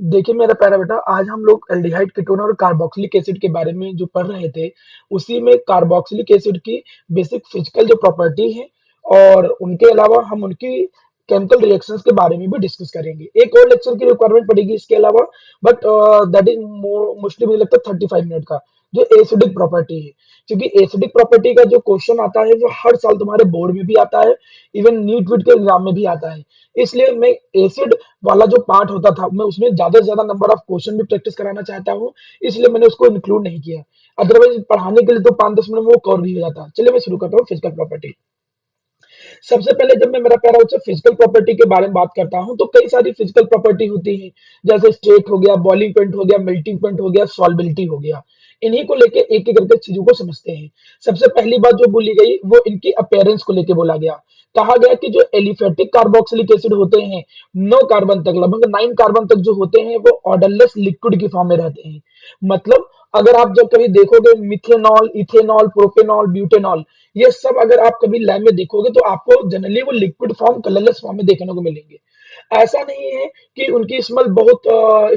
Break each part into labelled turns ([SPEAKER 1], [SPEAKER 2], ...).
[SPEAKER 1] देखिए मेरा प्यारा बेटा, आज हम लोग एल्डिहाइड कीटोन और कार्बोक्सिलिक एसिड के बारे में जो पढ़ रहे थे, उसी में कार्बोक्सिलिक एसिड की बेसिक फिजिकल जो प्रॉपर्टी है और उनके अलावा हम उनकी केमिकल रिएक्शंस के बारे में भी डिस्कस करेंगे। एक और लेक्चर की रिक्वायरमेंट पड़ेगी इसके अलावा, बट दैट इज मोस्टली मुझे लगता है 35 मिनट का, जो एसिडिक प्रॉपर्टी है। क्योंकि एसिडिक प्रॉपर्टी का जो क्वेश्चन आता है वो हर साल तुम्हारे बोर्ड में भी आता है, इवन नीट विट के एग्जाम में भी आता है। इसलिए मैं एसिड वाला जो पार्ट होता था, मैं उसमें ज्यादा से ज्यादा नंबर ऑफ क्वेश्चन भी प्रैक्टिस कराना चाहता हूँ, इसलिए मैंने उसको इंक्लूड नहीं किया। अदरवाइज पढ़ाने के लिए तो 5-10 मिनट में वो कवर भी हो जाता। चलिए मैं शुरू करता हूँ फिजिकल प्रॉपर्टी। सबसे पहले जब मैं मेरा प्यारा बच्चा फिजिकल प्रॉपर्टी के बारे में बात करता हूँ, तो कई सारी फिजिकल प्रॉपर्टी होती है, जैसे स्टेट हो गया, बॉइलिंग पॉइंट हो गया, मेल्टिंग पॉइंट हो गया, सॉल्बिलिटी हो गया। इन्हीं को लेके एक एक करके चीजों को समझते हैं। सबसे पहली बात जो बोली गई वो इनकी अपीयरेंस को लेके बोला गया। कहा गया कि जो एलिफेटिक कार्बोक्सिलिक एसिड होते हैं, 9 कार्बन तक, लगभग 9 कार्बन तक जो होते हैं, वो ऑर्डरलेस लिक्विड की फॉर्म में रहते हैं। मतलब अगर आप जब कभी देखोगे मिथेनॉल, इथेनॉल, प्रोपेनॉल, ब्यूटेनॉल, ये सब अगर आप कभी लैब में देखोगे तो आपको जनरली वो लिक्विड फॉर्म, कलरलेस फॉर्म में देखने को मिलेंगे। ऐसा नहीं है कि उनकी स्मेल बहुत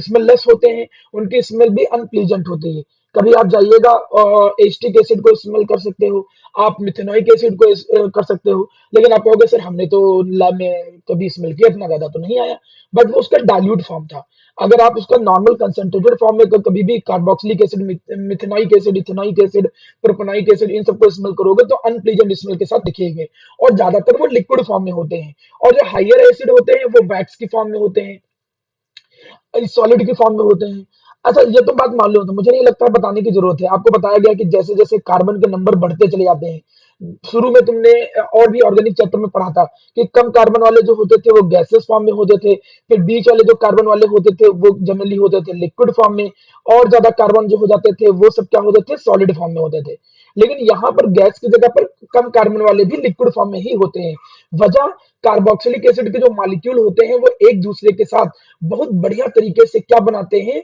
[SPEAKER 1] स्मेललेस होते हैं, उनकी स्मेल भी अनप्लीजेंट होती है। कभी आप जाइएगा, एस्टिक एसिड को स्मेल कर सकते हो, आप मिथेनोइक एसिड को कर सकते हो, लेकिन आप कहोगे सर हमने तो लैब में कभी स्मेल किया, इतना ज्यादा तो नहीं आया। बट वो उसका डाइल्यूट फॉर्म था। अगर आप उसका नॉर्मल कंसेंट्रेटेड फॉर्म में कभी भी carboxylic acid, methanoic acid, ethanoic acid, propanoic acid, इन सबको स्मेल करोगे तो अनप्लीजेंट स्मेल के साथ दिखेंगे। और ज्यादातर वो लिक्विड फॉर्म में होते हैं। और जो हाइयर एसिड होते हैं वो वैक्स की फॉर्म में होते हैं, सॉलिड की फॉर्म में होते हैं। अच्छा, ये तो बात मालूम है, मुझे नहीं लगता है बताने की जरूरत है। आपको बताया गया कि जैसे जैसे कार्बन के नंबर बढ़ते चले जाते हैं, शुरू में तुमने और भी ऑर्गेनिक चैप्टर में पढ़ा था कि कम कार्बन वाले जो होते थे वो गैसेस फॉर्म में होते थे, फिर बीच वाले जो कार्बन वाले होते थे वो जनरली होते थे लिक्विड फॉर्म में, और ज्यादा कार्बन जो हो जाते थे वो सब क्या होते थे, सॉलिड फॉर्म में होते थे। लेकिन यहाँ पर गैस की जगह पर कम कार्बन वाले भी लिक्विड फॉर्म में ही होते हैं। वजह, कार्बोक्सिलिक एसिड के जो मॉलिक्यूल होते हैं वो एक दूसरे के साथ बहुत बढ़िया तरीके से क्या बनाते हैं,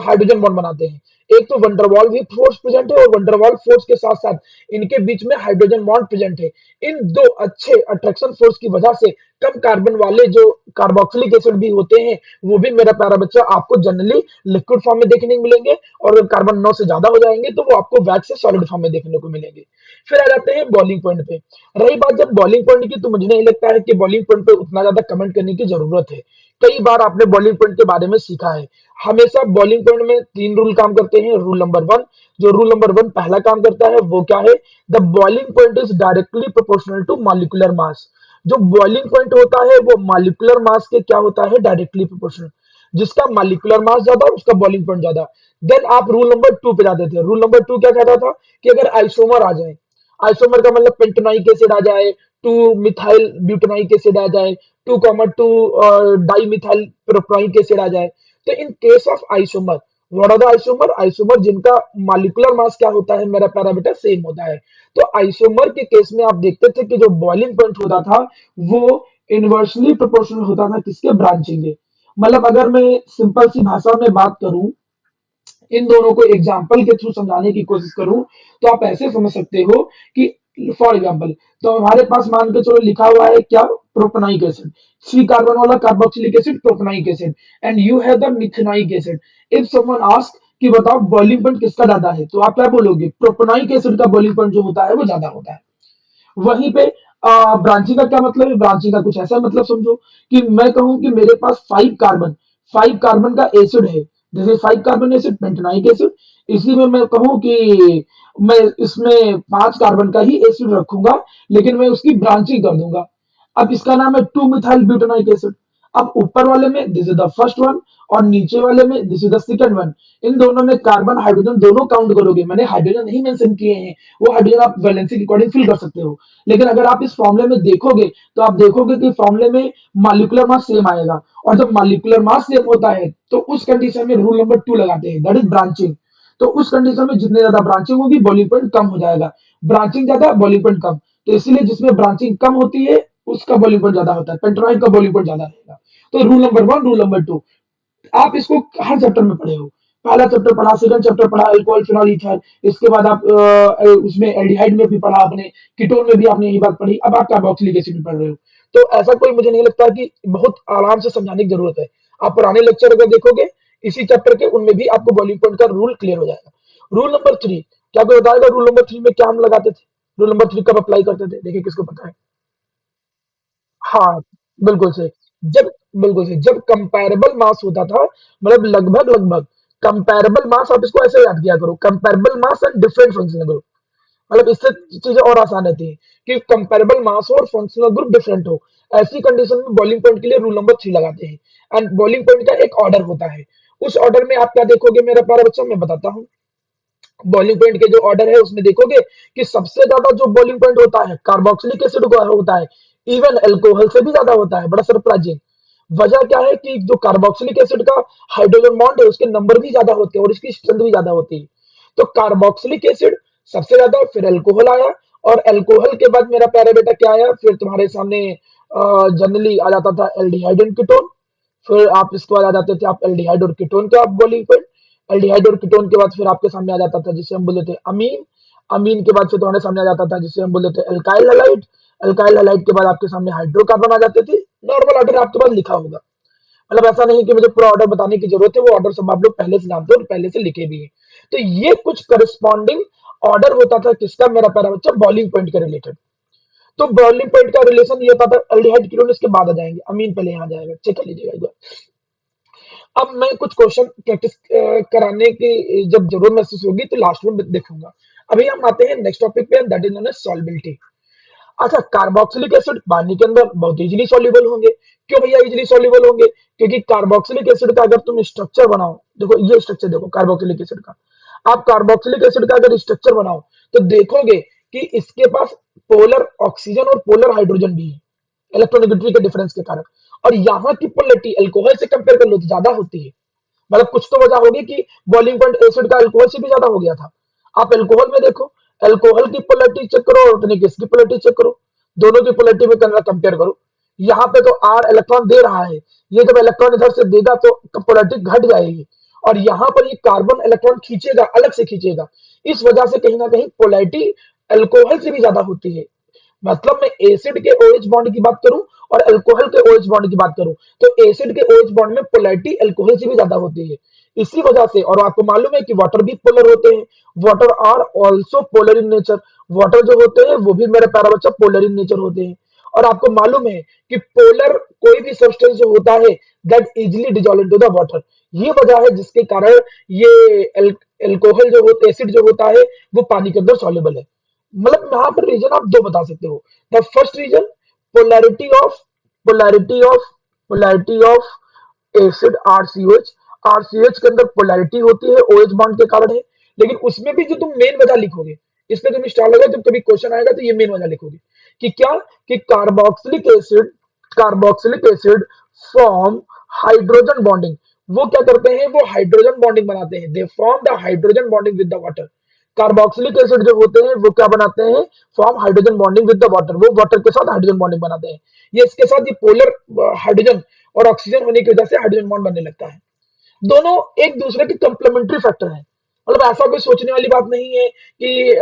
[SPEAKER 1] हाइड्रोजन बॉन्ड बनाते हैं। एक तो वंडरवॉल भी फोर्स प्रेजेंट है, और वंडरवॉल फोर्स के साथ साथ इनके बीच में हाइड्रोजन बॉन्ड प्रेजेंट है। इन दो अच्छे अट्रैक्शन फोर्स की वजह से कम कार्बन वाले जो कार्बोक्सिलिक एसिड भी होते हैं, वो भी मेरा प्यारा बच्चा आपको जनरली लिक्विड फॉर्म में देखने को मिलेंगे। और अगर कार्बन 9 से ज्यादा हो जाएंगे तो वो आपको वैक्स से सॉलिड फॉर्म में देखने को मिलेंगे। फिर आ जाते हैं बॉइलिंग पॉइंट पे। रही बात जब बॉइलिंग पॉइंट की, तो मुझे नहीं लगता है कि बॉइलिंग पॉइंट पे उतना ज्यादा कमेंट करने की जरूरत है। कई बार आपने बॉइलिंग पॉइंट के बारे में सीखा है। हमेशा बॉइलिंग पॉइंट में 3 रूल काम करते हैं। रूल नंबर वन, जो रूल नंबर वन पहला काम करता है वो क्या है, the boiling point is directly proportional to molecular mass. जो बॉइलिंग पॉइंट होता है वो मॉलिक्यूलर मास के क्या होता है, डायरेक्टली प्रोपोर्शनल। जिसका मॉलिक्यूलर मास ज्यादा उसका बॉइलिंग पॉइंट ज्यादा। देन आप रूल नंबर टू पे जाते थे। रूल नंबर टू क्या कहता था कि अगर आइसोमर आ जाए, आइसोमर का मतलब पेंटोनाइक एसिड आ जाए, टू मिथाइल ब्यूटेनाइक एसिड आ जाए, two di methyl propanoic acid आ जाए, तो in case of isomer, what are the isomer, isomer जिनका मॉलिक्यूलर मास क्या होता है मेरा प्यारा बेटा, सेम होता है। तो आइसोमर के केस में आप देखते थे कि जो बॉइलिंग पॉइंट होता था वो इनवर्सली प्रोपोर्शनल होता था किसके, ब्रांचिंग के। मतलब अगर मैं सिंपल सी भाषा में बात करूं, इन दोनों को एग्जाम्पल के थ्रू समझाने की कोशिश करूं, तो आप ऐसे समझ सकते हो कि फॉर एग्जाम्पल, तो हमारे पास मान के चलो लिखा हुआ है क्या, प्रोपेनाइक एसिड, 3 कार्बन वाला carboxylic acid propanoic acid, and you have the methanoic acid. If someone ask कि बताओ बॉइलिंग पॉइंट किसका ज्यादा है, तो आप क्या बोलोगे, प्रोपेनाइक एसिड का बॉइलिंग पॉइंट जो होता है वो ज्यादा होता है। वहीं पे ब्रांचिंग का क्या मतलब है, ब्रांचिंग का कुछ ऐसा मतलब समझो कि मैं कहूं कि मेरे पास 5 कार्बन, 5 कार्बन का एसिड है, जैसे 5 कार्बन एसिड पेंटेनाइक एसिड। इसी में मैं कहूं कि मैं इसमें 5 कार्बन का ही एसिड रखूंगा, लेकिन मैं उसकी ब्रांचिंग कर दूंगा। अब इसका नाम है 2 मिथाइल ब्यूटेनाइक एसिड। अब ऊपर वाले में this is the first one, और नीचे वाले में this is the second one. इन दोनों में कार्बन हाइड्रोजन दोनों काउंट करोगे, मैंने हाइड्रोजन नहीं मेंशन किए हैं, वो हाइड्रोजन आप वैलेंसी के अकॉर्डिंग फिल कर सकते हो। लेकिन अगर आप इस फॉर्मूले में देखोगे तो आप देखोगे कि फॉर्मूले में मॉलिक्यूलर मास सेम आएगा। और जब मॉलिक्यूलर मास सेम होता है तो उस कंडीशन में रूल नंबर 2 लगाते हैं, दैट इज ब्रांचिंग। तो उस कंडीशन में जितने ज्यादा ब्रांचिंग होगी बॉइलिंग पॉइंट कम हो जाएगा, ब्रांचिंग ज्यादा बॉइलिंग पॉइंट कम। तो इसलिए जिसमें ब्रांचिंग कम होती है उसका बॉइलिंग पॉइंट ज्यादा होता है, पेंटोनाइट का बॉइलिंग पॉइंट ज्यादा रहेगा। तो rule number one, rule number two, आप इसको हर चैप्टर में पढ़े हो। पहला चैप्टर पढ़ा, सेकंड चैप्टर पढ़ा, अल्कोहल फिनॉल ईथर, इसके बाद आप उसमें एल्डिहाइड में भी पढ़ा आपने, कीटोन में भी आपने यही बात पढ़ी, अब आप कार्बोक्सिलिक एसिड में पढ़ रहे हो। तो ऐसा कोई मुझे नहीं लगता कि बहुत आराम से समझाने की जरूरत है। आप पुराने लेक्चर अगर देखोगे इसी चैप्टर के, उनमें भी आपको बॉइलिंग पॉइंट का रूल क्लियर हो जाएगा। रूल नंबर 3, क्या आपको बताएगा रूल नंबर 3 में क्या हम लगाते थे? रूल नंबर 3 कब अप्लाई करते थे? देखिए किसको पता है? हाँ, बिल्कुल सही। जब बिल्कुल सही, जब कंपैरेबल मास होता था, मतलब लगभग लगभग कंपैरेबल मास, आप इसको ऐसे याद किया करो, comparable mass and different functional group. मतलब इससे चीजें और आसान रहती है कि कंपैरेबल मास हो और फंक्शनल ग्रुप डिफरेंट हो। ऐसी कंडीशन में बॉइलिंग पॉइंट के लिए रूल नंबर 3 लगाते हैं। एंड बॉइलिंग पॉइंट का एक ऑर्डर होता है। उस ऑर्डर में आप क्या देखोगे मेरा प्यारा बच्चा, मैं बताता हूँ। बॉइलिंग पॉइंट के जो ऑर्डर है उसमें देखोगे कि सबसे ज्यादा जो बॉइलिंग पॉइंट होता है कार्बोक्सिलिक एसिड का होता है। इवन अल्कोहल से भी ज्यादा होता है, बड़ा सरप्राइजिंग। वजह क्या है कि जो कार्बोक्सिलिक एसिड का हाइड्रोजन बॉन्ड है उसके नंबर भी ज्यादा होते हैं और इसकी स्ट्रेंथ भी ज्यादा होती है। तो कार्बोक्सिलिक एसिड सबसे ज्यादा, फिर अल्कोहल आया, और अल्कोहल के बाद मेरा प्यारा बेटा क्या आया, फिर तुम्हारे सामने जनरली आ जाता था एल्डिहाइड एंड कीटोन। फिर आप इसके बाद आ जाते थे आप एल्डिहाइड और कीटोन के आप बॉइलिंग पॉइंट। एल्डिहाइड और कीटोन के बाद फिर आपके सामने आ जाता था जिसे हम बोलते थे अमीन। अमीन के बाद फिर तुम्हारे सामने आ जाता था जिसे हम बोलते थे अल्काइल हैलाइड। अल्काइल हैलाइड के बाद आपके सामने हाइड्रोकार्बन आ जाते थे। नॉर्मल ऑर्डर आपके पास लिखा होगा, मतलब ऐसा नहीं कि मुझे पूरा ऑर्डर बताने की जरूरत है, वो ऑर्डर सब आप लोग पहले से जानते हो और पहले से लिखे भी हैं। तो ये कुछ करस्पॉन्डिंग ऑर्डर होता था किसका मेरा प्यारा बच्चा, बॉइलिंग पॉइंट के रिलेटेड। तो बॉइलिंग पॉइंट का रिलेशन ये होता था एल्डिहाइड कीटोन इसके बाद आ जाएंगे, अमीन पहले यहाँ जाएगा, चेक कर लीजिएगा एक बार। अब मैं कुछ क्वेश्चन प्रैक्टिस कराने की जब जरूरत महसूस होगी तो लास्ट में देखूंगा। अभी हम आते हैं नेक्स्ट टॉपिक पे, दैट इज नोन एज सॉल्बिलिटी। अच्छा, कार्बोक्सिलिक एसिड पानी के अंदर बहुत इजीली सॉल्युबल होंगे। क्यों भैया इजीली सॉल्युबल होंगे? क्योंकि कार्बोक्सिलिक एसिड का अगर तुम स्ट्रक्चर बनाओ, देखो ये स्ट्रक्चर देखो कार्बोक्सिलिक एसिड का, आप कार्बोक्सिलिक एसिड का अगर स्ट्रक्चर बनाओ तो देखोगे कि इसके पास पोलर ऑक्सीजन और पोलर हाइड्रोजन भी है, इलेक्ट्रोनेगेटिविटी के डिफरेंस के कारण। और यहाँ की पोलरिटी अल्कोहल से कंपेयर कर लो तो ज्यादा होती है। मतलब कुछ तो वजह होगी कि बॉइलिंग पॉइंट एसिड का अल्कोहल से भी ज्यादा हो गया था। आप अल्कोहल में देखो, अल्कोहल की पोलरिटी चेक करो और टॉनिक एसिड की पोलरिटी चेक करो, दोनों की पोलरिटी में कंपेयर करो। यहाँ पे तो आर इलेक्ट्रॉन दे रहा है, ये जब इलेक्ट्रॉन इधर से देगा तो पोलरिटी घट जाएगी, और यहाँ पर ये कार्बन इलेक्ट्रॉन खींचेगा, अलग से खींचेगा। इस वजह से कहीं ना कहीं पोलरिटी अल्कोहल से भी ज्यादा होती है। मतलब मैं एसिड के OH बॉन्ड की बात करूं और अल्कोहल के OH बॉन्ड की बात करूं तो एसिड के OH बॉन्ड में पोलैरिटी अल्कोहल से भी ज्यादा होती है। इसी वजह से, और आपको मालूम है कि वाटर भी पोलर होते हैं, water are also polar in nature. Water जो होते हैं वो भी मेरा प्यारा बच्चा पोलर इन नेचर होते हैं। और आपको मालूम है कि पोलर कोई भी सब्सटेंस जो होता है that easily dissolve into the water. ये वजह है जिसके कारण ये अल्कोहल जो होता, एसिड जो होता है वो पानी के अंदर सॉल्युबल है। मतलब यहाँ पर रीजन आप दो बता सकते हो। The first reason, polarity of polarity of polarity of acid RCOH. RCOH के अंदर पोलैरिटी होती है ओएच बॉन्ड के कारण है। लेकिन उसमें भी जो तुम मेन वजह लिखोगे, इसमें तुम स्टार लगा जब कभी क्वेश्चन आएगा तो ये मेन वजह लिखोगे कि क्या, कि carboxylic acid form hydrogen bonding. वो क्या करते हैं, वो हाइड्रोजन बॉन्डिंग बनाते हैं, they form the hydrogen bonding with the water. Carboxylic acid जो होते हैं वो क्या बनाते हैं, form hydrogen bonding with the water, वो वाटर के साथ हाइड्रोजन बॉन्डिंग बनाते हैं। ये इसके साथ ये पोलर हाइड्रोजन और ऑक्सीजन होने की वजह से हाइड्रोजन बॉन्ड बनने लगता है। दोनों एक दूसरे के कंप्लीमेंट्री फैक्टर हैं। मतलब ऐसा कोई सोचने वाली बात नहीं है कि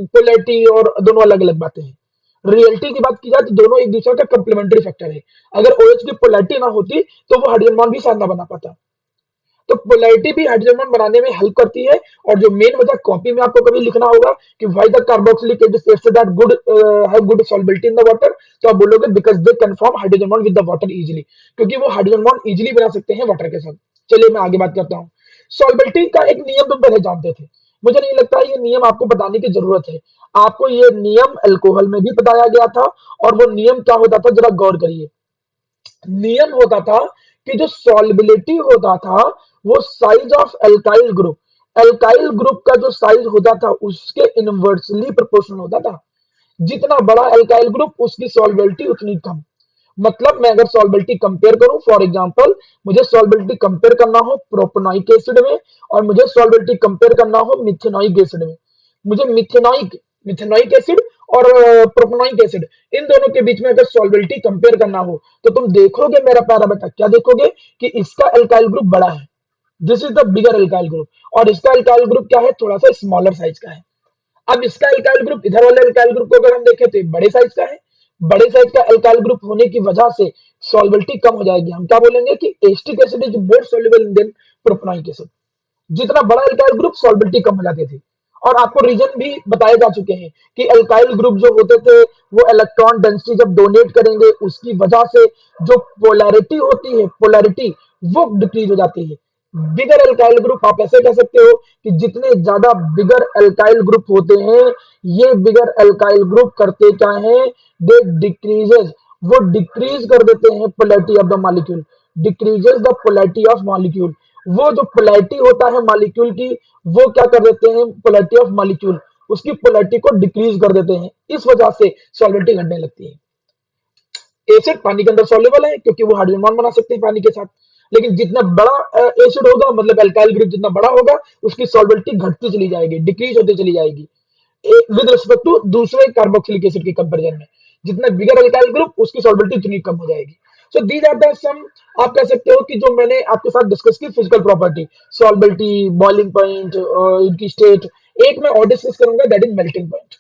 [SPEAKER 1] पोलैरिटी और दोनों अलग अलग बातें हैं। रियलिटी की बात की जाए तो दोनों एक दूसरे का कंप्लीमेंट्री फैक्टर है। अगर OH की पोलैरिटी ना होती तो वो हाइड्रोजन बॉन्ड भी साथ ना बना पाता। तो पोलैरिटी भी हाइड्रोजन बॉन्ड बनाने में हेल्प करती है। और जो मेन वजह कॉपी में आपको कभी लिखना होगा कि why the carboxylic acid that good have good solubility in the water, तो आप बोलोगे because they can form hydrogen bond with the water easily, क्योंकि वो हाइड्रोजन बॉन्ड इजीली बना सकते हैं वाटर के साथ। चलिए मैं आगे बात करता हूँ। सॉल्युबिलिटी का एक नियम तुम पहले जानते थे, मुझे नहीं लगता ये नियम आपको बताने की जरूरत है। आपको ये नियम अल्कोहल में भी बताया गया था। और वो नियम क्या होता था जरा गौर करिए। नियम होता था कि जो सॉल्युबिलिटी होता था वो साइज ऑफ अल्काइल ग्रुप का जो साइज होता था उसके इनवर्सली प्रोपोर्शनल होता था। जितना बड़ा अल्काइल ग्रुप उसकी सॉल्युबिलिटी उतनी कम। मतलब मैं अगर सॉल्युबिलिटी कंपेयर करूं, फॉर एग्जांपल मुझे सॉल्युबिलिटी कंपेयर करना हो प्रोपेनॉइक एसिड में और मुझे सॉल्युबिलिटी कंपेयर करना हो मिथेनॉइक एसिड में, मुझे मिथेनॉइक मिथेनॉइक एसिड और प्रोपेनॉइक एसिड, इन दोनों के बीच में अगर सॉल्युबिलिटी कंपेयर करना हो तो तुम देखोगे मेरा प्यारा बेटा, क्या देखोगे कि इसका अल्काइल ग्रुप बड़ा है, this is the bigger alkyl group, और इसका अल्काइल ग्रुप क्या है, थोड़ा सा स्मॉलर साइज का है। अब इसका अल्काइल ग्रुप, इधर वाले अल्काइल ग्रुप को अगर हम देखें तो बड़े साइज का है। बड़े साइज का अल्काइल ग्रुप होने की वजह से सॉल्बिलिटी कम हो जाएगी। हम क्या बोलेंगे कि acetic acid is more soluble than propanoic acid. जितना बड़ा एल्काइल ग्रुप सॉल्बिलिटी कम हो जाती थी। और आपको रीजन भी बताए जा चुके हैं कि एल्काइल ग्रुप जो होते थे वो इलेक्ट्रॉन डेंसिटी जब डोनेट करेंगे उसकी वजह से जो पोलैरिटी होती है, पोलैरिटी वो डिक्रीज हो जाती है। बिगर एल्काइल ग्रुप आप ऐसे कह सकते हो कि जितने ज्यादा बिगर एल्काइल ग्रुप होते हैं, ये बिगर एल्काइल ग्रुप करते क्या है, दे डिक्रीजेस, वो डिक्रीज कर देते हैं polarity of the molecule, decreases the polarity of molecule. वो जो पोलैरिटी होता है मॉलिक्यूल की, वो क्या कर देते हैं, पोलैरिटी ऑफ मॉलिक्यूल, उसकी पोलैरिटी को डिक्रीज कर देते हैं। इस वजह से सॉल्वेंटी घटने लगती है। एसिड पानी के अंदर सॉल्युबल है क्योंकि वो हाइड्रोजन बॉन्ड बना सकते हैं पानी के साथ। लेकिन जितना बड़ा एसिड होगा, मतलब अल्काइल ग्रुप जितना बड़ा होगा, उसकी सॉल्वेंटी घटती चली जाएगी, डिक्रीज होती चली जाएगी विद रिस्पेक्ट टू दूसरे कार्बोक्सिलिक एसिड के कंपेरिजन में। जितना बिगर अल्काइल ग्रुप, उसकी सॉल्वेंटी उतनी कम हो जाएगी। सो दीज आर द सम, आप कह सकते हो कि जो मैंने आपके साथ डिस्कस की फिजिकल प्रॉपर्टी, सॉल्बिलिटी, बॉइलिंग पॉइंट, इनकी स्टेट। एक मैं और डिस्कस करूंगा, दैट इज मेल्टिंग पॉइंट।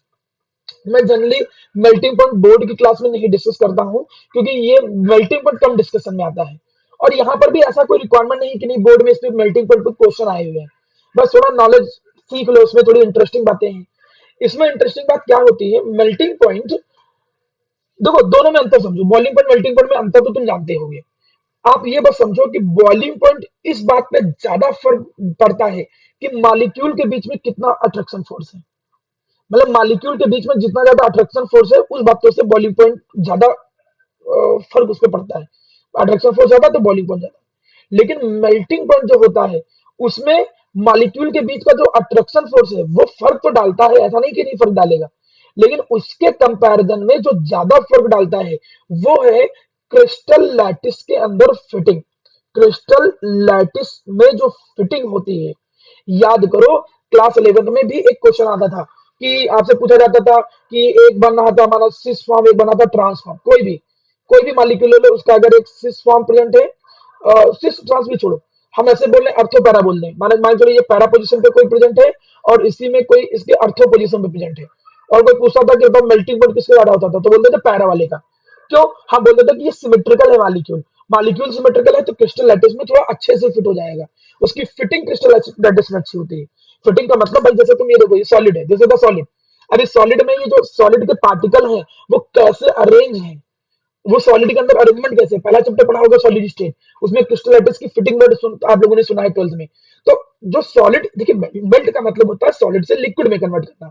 [SPEAKER 1] मैं जनरली मेल्टिंग पॉइंट बोर्ड की क्लास में नहीं डिस्कस करता हूं क्योंकि ये मेल्टिंग पॉइंट कम डिस्कशन में आता है। और यहाँ पर भी ऐसा कोई रिक्वायरमेंट नहीं कि नहीं बोर्ड में इस पे मेल्टिंग पॉइंट पे क्वेश्चन आए हुए हैं। बस थोड़ा नॉलेज सीख लो, उसमें थोड़ी इंटरेस्टिंग बातें हैं। इसमें इंटरेस्टिंग बात क्या होती है, मेल्टिंग पॉइंट, देखो दोनों में अंतर समझो, बॉइलिंग पॉइंट मेल्टिंग पॉइंट में अंतर तो तुम जानते होगे। आप ये बस समझो कि बॉइलिंग पॉइंट इस बात पे ज्यादा फर्क पड़ता है कि मॉलिक्यूल के बीच में कितना अट्रैक्शन फोर्स है। मतलब मॉलिक्यूल के बीच में जितना ज्यादा अट्रैक्शन फोर्स है, उस बातों से बॉइलिंग पॉइंट ज्यादा फर्क उस पर पड़ता है। अट्रैक्शन फोर्स ज्यादा तो बॉइलिंग पॉइंट ज्यादा। लेकिन मेल्टिंग पॉइंट जो होता है, उसमें मॉलिक्यूल के बीच का जो अट्रैक्शन फोर्स है वो फर्क तो डालता है, ऐसा नहीं कि नहीं फर्क डालेगा। लेकिन उसके कंपैरिजन में जो ज्यादा फर्क डालता है वो है क्रिस्टल लैटिस के अंदर फिटिंग। क्रिस्टल लैटिस में जो फिटिंग होती है, याद करो क्लास 11 में भी एक क्वेश्चन आता था कि आपसे पूछा जाता था कि एक बन रहा था हमारा सिस फॉर्म, एक बना था ट्रांस फॉर्म। कोई भी मॉलिक्यूल ले लो, उसका अगर एक सिस फॉर्म प्रेजेंट है, सिस ट्रांस भी छोड़ो, हम ऐसे बोल रहे हैं, अर्थो पैरा बोल रहे हैं, माने मान चलो ये पैरा पोजीशन पे कोई प्रेजेंट है और इसी में कोई इसके अर्थो पोजीशन पे प्रेजेंट है। और कोई पूछता था कि बताओ मेल्टिंग पॉइंट किसका ज्यादा होता था, तो बोलते थे पैरा वाले का। क्यों? हम बोलते थे कि ये सिमेट्रिकल है मॉलिक्यूल, मॉलिक्यूल सिमेट्रिकल है तो क्रिस्टल लैटिस में थोड़ा अच्छे से फिट हो जाएगा, उसकी फिटिंग क्रिस्टल लैटिस में अच्छी होती है। फिटिंग का मतलब भाई जैसे तुम ये देखो, ये सॉलिड है, जैसे द सॉलिड, अरे सॉलिड में ये जो सॉलिड के पार्टिकल हैं वो कैसे अरेंज हैं, वो सॉलिड के अंदर अरेंजमेंट कैसे है? पहला चैप्टर पढ़ा होगा सॉलिड स्टेट, उसमें क्रिस्टलाइटिस की फिटिंग वर्ड आप लोगों ने सुना है 12th में। तो जो सॉलिड, देखिए मेल्ट का मतलब होता है सॉलिड से लिक्विड में कन्वर्ट करना।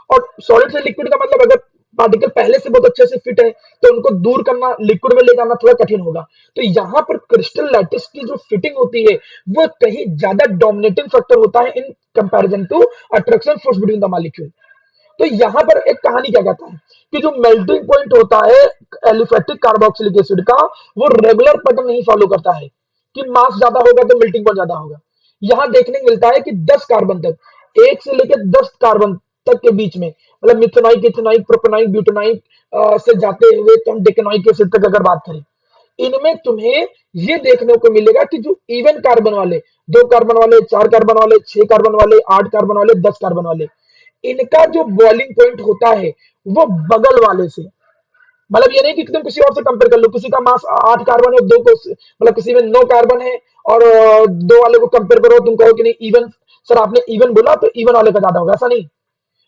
[SPEAKER 1] और सॉलिड से लिक्विड का मतलब अगर पार्टिकल पहले से बहुत अच्छे से फिट है तो उनको दूर करना, लिक्विड में ले जाना थोड़ा कठिन होगा। तो यहाँ पर क्रिस्टल लैटिस की जो फिटिंग होती है वो कहीं ज्यादा डोमिनेटिंग फैक्टर होता है in comparison to attraction force between the molecule. तो यहां पर एक कहानी क्या कहता है कि जो मेल्टिंग पॉइंट होता है एलिफेटिक कार्बोक्सिलिक एसिड का, वो रेगुलर पैटर्न नहीं फॉलो करता है कि मास ज्यादा होगा तो मेल्टिंग पॉइंट ज्यादा होगा। यहां देखने को मिलता है कि 10 कार्बन तक, 1 से लेकर 10 कार्बन तक के बीच में, मतलब मिथेनॉइक, इथेनॉइक, प्रोपेनॉइक, ब्यूटेनॉइक से जाते हुए तो हम डेकेनॉइक एसिड तक अगर बात करें, इनमें तुम्हें ये देखने को मिलेगा कि जो इवन कार्बन वाले, 2 कार्बन वाले, 4 कार्बन वाले, 6 कार्बन वाले, 8 कार्बन वाले, 10 कार्बन वाले, इनका जो बॉइलिंग पॉइंट होता है वो बगल वाले से, मतलब ये नहीं कि तुम किसी और से कंपेयर कर लो, किसी का मास 8 कार्बन है, दो को मतलब किसी में 9 कार्बन है और दो वाले को कंपेयर करो, तुम कहो कि नहीं इवन, सर आपने इवन बोला तो इवन वाले का ज्यादा होगा, ऐसा नहीं।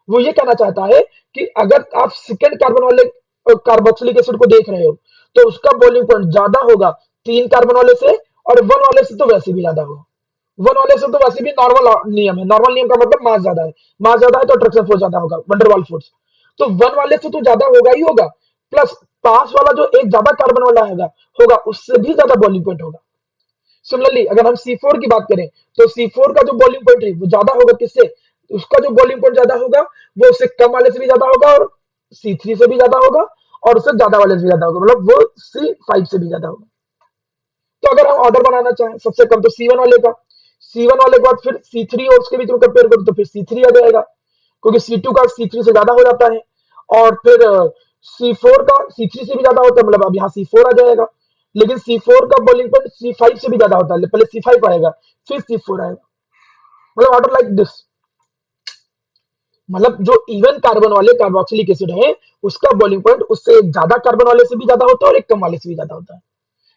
[SPEAKER 1] वो ये कहना चाहता है कि अगर आप सेकंड कार्बन वाले कार्बोक्सिलिक एसिड को देख रहे हो तो उसका बॉइलिंग पॉइंट ज्यादा होगा 3 कार्बन वाले से, और 1 वाले से तो वैसे भी ज्यादा होगा। 1 वाले से तो वैसे भी नॉर्मल नियम है, नॉर्मल नियम का मतलब मास ज्यादा है, मास ज्यादा है तो अट्रैक्शन फोर्स ज्यादा होगा, वंडरवाल फोर्स। तो 1 वाले से तो ज्यादा होगा ही होगा, प्लस पास वाला जो एक ज्यादा कार्बन वाला होगा उससे भी ज्यादा बॉइलिंग पॉइंट होगा। सिमिलरली अगर हम C4 की बात करें तो C4 का जो बॉइलिंग पॉइंट है वो ज्यादा होगा किससे, उसका जो बॉइलिंग पॉइंट ज्यादा होगा वो उससे कम वाले से भी ज्यादा होगा, और C3 से भी ज्यादा होगा, और उससे ज्यादा वाले से भी ज्यादा होगा, मतलब वो C5 से भी ज्यादा होगा। तो अगर हम ऑर्डर बनाना चाहें सबसे कम तो C1 वाले का, C1 वाले के बाद फिर C3 और उसके बीच में कंपेयर करो तो फिर C3 आ जाएगा, क्योंकि C2 का C3 से ज्यादा हो जाता है। और फिर C4 का C3 से भी ज्यादा होता है, मतलब अब यहाँ C4 आ जाएगा। लेकिन C4 का बॉइलिंग पॉइंट C5 से भी ज्यादा होता है, पहले C5 आएगा फिर C4 आएगा, मतलब ऑर्डर लाइक दिस। मतलब जो इवन कार्बन वाले कार्बोक्सिलिक एसिड है उसका बॉइलिंग पॉइंट उससे एक ज्यादा कार्बन वाले से भी ज्यादा होता है और एक कम वाले से भी ज्यादा होता है।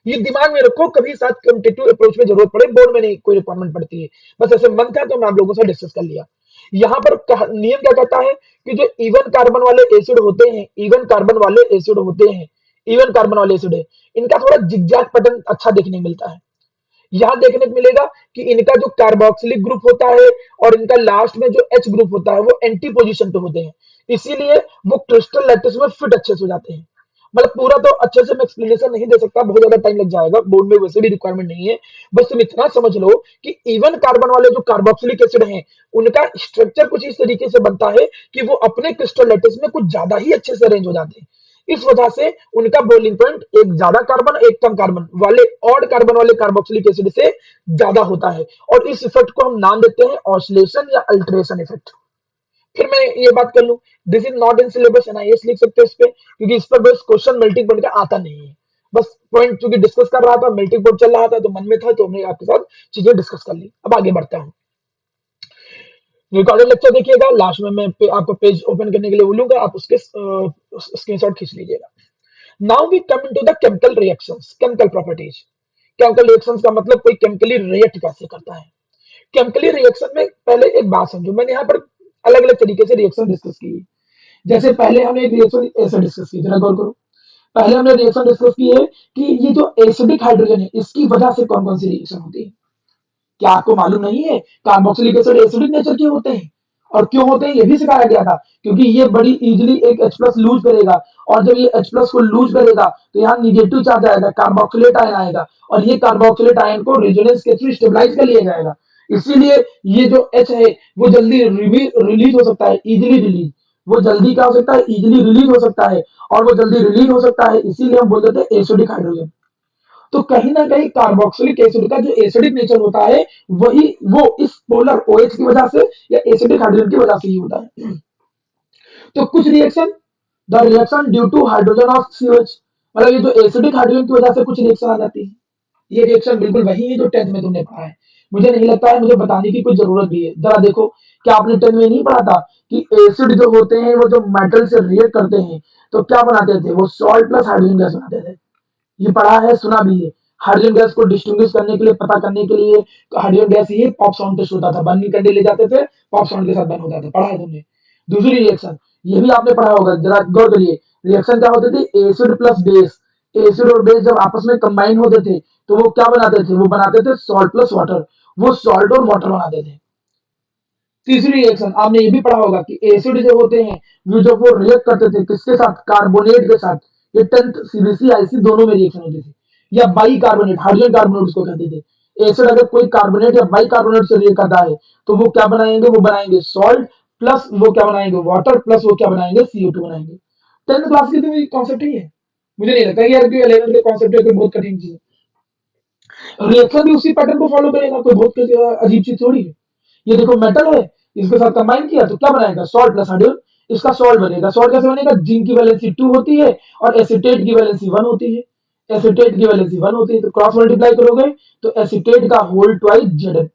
[SPEAKER 1] ये दिमाग में रखो, कभी साथ कॉम्पिटिटिव अप्रोच में जरूरत पड़े, बोर्ड में नहीं कोई रिक्वायरमेंट पड़ती है। बस ऐसे मन था तो मैं आप लोगों से डिस्कस कर लिया। यहाँ पर नियम क्या कहता है कि जो इवन कार्बन वाले एसिड होते हैं, इवन कार्बन वाले एसिड होते हैं, इवन कार्बन वाले एसिड है, इनका थोड़ा जिगजैग पैटर्न अच्छा देखने को मिलता है। यहाँ देखने को मिलेगा कि इनका जो कार्बोक्सिलिक ग्रुप होता है और इनका लास्ट में जो एच ग्रुप होता है वो एंटी पोजीशन पे होते हैं, इसीलिए वो क्रिस्टल लैटिस में फिट अच्छे से हो जाते हैं। मतलब पूरा तो अच्छे से मैं एक्सप्लेनेशन नहीं दे सकता, बहुत ज्यादा टाइम लग जाएगा, बोर्ड में वैसे भी रिक्वायरमेंट नहीं है। बस तुम इतना समझ लो कि इवन कार्बन वाले जो कार्बोक्सिलिक एसिड हैं, उनका स्ट्रक्चर कुछ इस तरीके से बनता है कि वो अपने क्रिस्टल लैटिस में कुछ ज्यादा ही अच्छे से अरेंज हो जाते हैं। इस वजह से उनका बॉइलिंग पॉइंट एक ज्यादा कार्बन एक कम कार्बन वाले ऑड कार्बन वाले कार्बोक्सिलिक एसिड से ज्यादा होता है, और इस इफेक्ट को हम नाम देते हैं ऑसिलेशन या अल्टरेशन इफेक्ट। फिर मैं ये बात कर लूं, this is not in syllabus, NIS लिख सकते हो इस पे, क्योंकि इस पर बस क्वेश्चन मेल्टिंग पॉइंट का आता नहीं है। बस पॉइंट चूंकि डिस्कस कर रहा था, मेल्टिंग पॉइंट चल रहा था तो मन में था, तो हमने आपके साथ चीजें डिस्कस कर ली। अब आगे बढ़ता हूँ। रिकॉर्डेड लेक्चर देखिएगा, लास्ट में मैं आपको पेज ओपन करने के लिए बोलूंगा, आप उसके स्क्रीनशॉट खींच लीजिएगा। Now we come into the chemical reactions, chemical properties. Chemical reactions का मतलब कोई केमिकली रिएक्ट कैसे करता है। केमिकली रिएक्शन में पहले एक बात समझो, मैंने यहाँ पर अलग अलग तरीके से रिएक्शन डिस्कस की है। जैसे पहले हमने एक रिएक्शन ऐसे डिस्कस की, जरा गौर करो। पहले हमने रिएक्शन डिस्कस की है कि ये जो एसिडिक हाइड्रोजन है, इसकी वजह से कौन कौन सी रिएक्शन होती है। क्या आपको मालूम नहीं है कार्बोक्सिलिक एसिड एसिडिक नेचर के होते हैं, और क्यों होते हैं ये भी सिखाया गया था, क्योंकि ये बड़ी इजीली एक H प्लस लूज करेगा, और जब ये H प्लस को लूज करेगा तो यहाँ निगेटिव चार्ज आएगा, कार्बोक्सिलेट आयन आएगा, और ये कार्बोक्सिलेट आयन को रेजोनेंस के थ्रू स्टेबलाइज कर लिया जाएगा। इसीलिए ये जो H है वो जल्दी रिलीज हो सकता है, इजिली रिलीज, वो जल्दी क्या हो सकता है, इजिली रिलीज हो सकता है, और वो जल्दी रिलीज हो सकता है, इसीलिए हम बोल देते हैं एसिडिक हाइड्रोजन। तो कहीं ना कहीं कार्बोक्सिलिक एसिड का जो एसिडिक नेचर होता है, वही वो इस पोलर OH की वजह से या एसिडिक हाइड्रोजन की वजह से ही होता है। तो कुछ reaction, the reaction due to hydrogen of COH, मतलब ये जो एसिडिक हाइड्रोजन की वजह से कुछ रिएक्शन आ जाती है। ये रिएक्शन बिल्कुल वही है जो 10th में तुमने पढ़ा है। मुझे नहीं लगता है मुझे बताने की कोई जरूरत भी है। जरा देखो, क्या आपने 10th में नहीं पढ़ा था कि एसिड जो होते हैं वो जो मेटल से रिएक्ट करते हैं तो क्या बनाते थे, वो सॉल्ट प्लस हाइड्रोजन गैस बनाते थे। ये पढ़ा है, सुना भी है। हाइड्रोजन गैस को डिस्टिंग्विश करने के लिए, पता करने के लिए हाइड्रोजन गैस ही पॉप साउंड टेस्ट होता था, बर्निंग करने ले जाते थे, पॉप साउंड के साथ बर्न होता था, पढ़ा है तुमने। दूसरी रिएक्शन, ये भी आपने पढ़ा होगा, जरा गौर करिए। रिएक्शन क्या होती थी, एसिड प्लस बेस। एसिड और बेस जब आपस में कंबाइन होते थे तो वो क्या बनाते थे, वो बनाते थे सॉल्ट प्लस वाटर, वो सॉल्ट और वाटर बनाते थे। तीसरी रिएक्शन आपने ये भी पढ़ा होगा कि एसिड जो होते हैं वो जब वो रिएक्ट करते थे किसके साथ, कार्बोनेट के साथ, ये 10th CBC IC दोनों में रिएक्शन होती थी, या बाई कार्बोनेट, हाइड्रोजन कार्बोनेट उसको कहते थे। एसिड अगर कोई कार्बोनेट या बाई कार्बोनेट से रिएक्ट करता है तो वो क्या बनाएंगे, वो बनाएंगे सॉल्ट प्लस वो क्या बनाएंगे, वाटर प्लस वो क्या बनाएंगे, CO2 बनाएंगे। 10th क्लास की तो कॉन्सेप्ट ही है। मुझे नहीं लगता यार कि 11th के कॉन्सेप्ट है कोई बहुत कठिन चीज है। रिएक्शन भी उसी पैटर्न को फॉलो करेगा, कोई बहुत अजीब चीज थोड़ी है। ये देखो मेटल है, इसके साथ कंबाइन किया तो क्या बनाएगा, सॉल्ट प्लस हाइड्रोजन, इसका सॉल्ट बनेगा। सॉल्ट कैसे बनेगा, जिंक की वैलेंसी 2 होती है और एसीटेट की वैलेंसी 1 होती है। एसीटेट की वैलेंसी 1 होती है तो क्रॉस मल्टीप्लाई करोगे तो एसीटेट का होल ट्वाइस Zn,